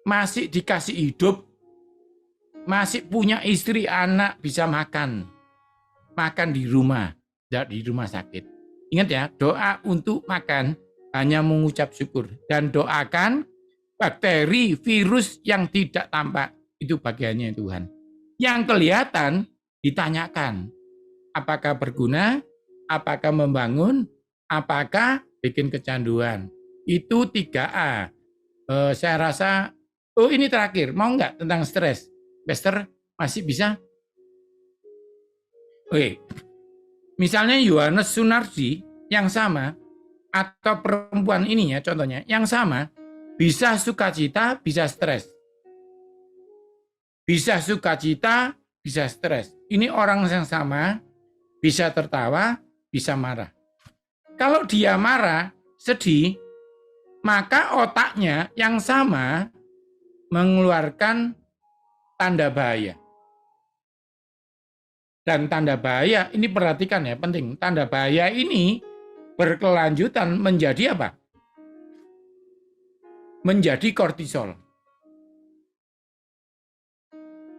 Masih dikasih hidup, masih punya istri, anak, bisa makan. Makan di rumah, tidak di rumah sakit. Ingat ya, doa untuk makan hanya mengucap syukur. Dan doakan bakteri, virus yang tidak tampak. Itu bagiannya Tuhan. Yang kelihatan, ditanyakan, apakah berguna, apakah membangun, apakah bikin kecanduan. Itu 3A. Saya rasa, ini terakhir, mau nggak tentang stres? Pastor, masih bisa? Oke, misalnya Yohanes Sunardi yang sama, atau perempuan ininya contohnya, yang sama, bisa sukacita, bisa stres. Bisa sukacita, bisa stres. Ini orang yang sama, bisa tertawa, bisa marah. Kalau dia marah, sedih, maka otaknya yang sama mengeluarkan tanda bahaya. Dan tanda bahaya, ini perhatikan ya, penting. Tanda bahaya ini berkelanjutan menjadi apa? Menjadi kortisol.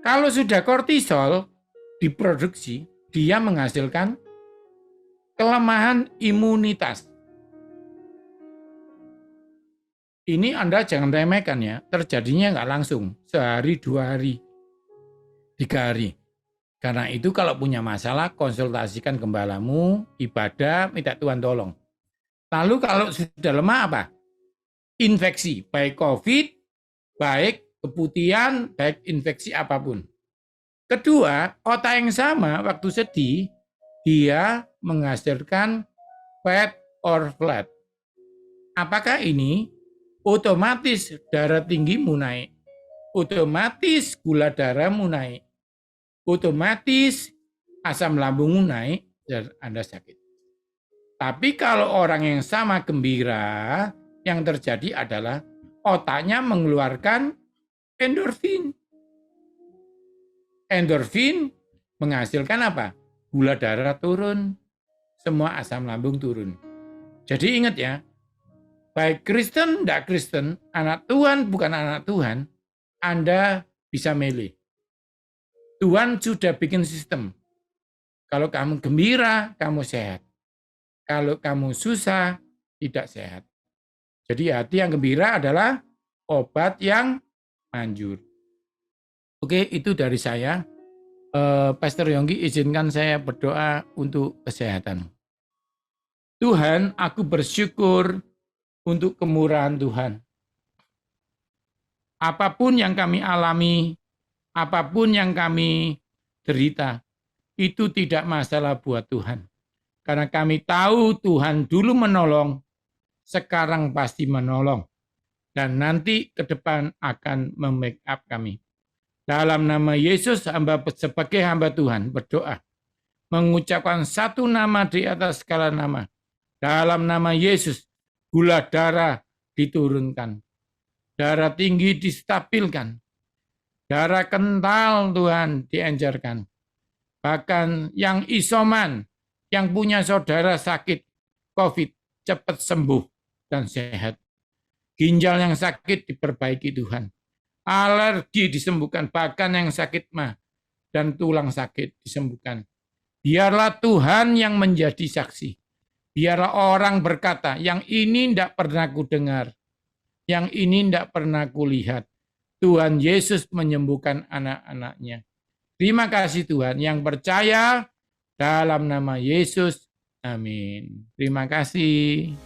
Kalau sudah kortisol diproduksi, dia menghasilkan kelemahan imunitas. Ini Anda jangan remehkan ya, terjadinya nggak langsung, sehari, 2 hari, 3 hari. Karena itu kalau punya masalah, konsultasikan gembalamu, ibadah, minta Tuhan tolong. Lalu kalau sudah lemah apa? Infeksi, baik COVID, baik keputihan, baik infeksi apapun. Kedua, otak yang sama waktu sedih, dia menghasilkan fat or flat. Apakah ini? Otomatis darah tinggimu naik, otomatis gula darahmu naik, otomatis asam lambungmu naik dan Anda sakit. Tapi kalau orang yang sama gembira, yang terjadi adalah otaknya mengeluarkan endorfin. Endorfin menghasilkan apa? Gula darah turun, semua asam lambung turun. Jadi ingat ya, baik Kristen, tidak Kristen, anak Tuhan, bukan anak Tuhan, Anda bisa milih. Tuhan sudah bikin sistem. Kalau kamu gembira, kamu sehat. Kalau kamu susah, tidak sehat. Jadi hati yang gembira adalah obat yang manjur. Oke, itu dari saya. Pastor Yonggi, izinkan saya berdoa untuk kesehatan. Tuhan, aku bersyukur untuk kemurahan Tuhan. Apapun yang kami alami, apapun yang kami derita, itu tidak masalah buat Tuhan. Karena kami tahu Tuhan dulu menolong, sekarang pasti menolong. Dan nanti ke depan akan mem-make up kami. Dalam nama Yesus, sebagai hamba Tuhan berdoa, mengucapkan satu nama di atas segala nama. Dalam nama Yesus, gula darah diturunkan, darah tinggi distabilkan, darah kental Tuhan dienjarkan. Bahkan yang isoman, yang punya saudara sakit COVID, cepat sembuh dan sehat. Ginjal yang sakit diperbaiki Tuhan. Alergi disembuhkan, bahkan yang sakit mah dan tulang sakit disembuhkan. Biarlah Tuhan yang menjadi saksi. Biarlah orang berkata, yang ini tidak pernah kudengar, yang ini tidak pernah kulihat. Tuhan Yesus menyembuhkan anak-anaknya. Terima kasih Tuhan, yang percaya dalam nama Yesus. Amin. Terima kasih.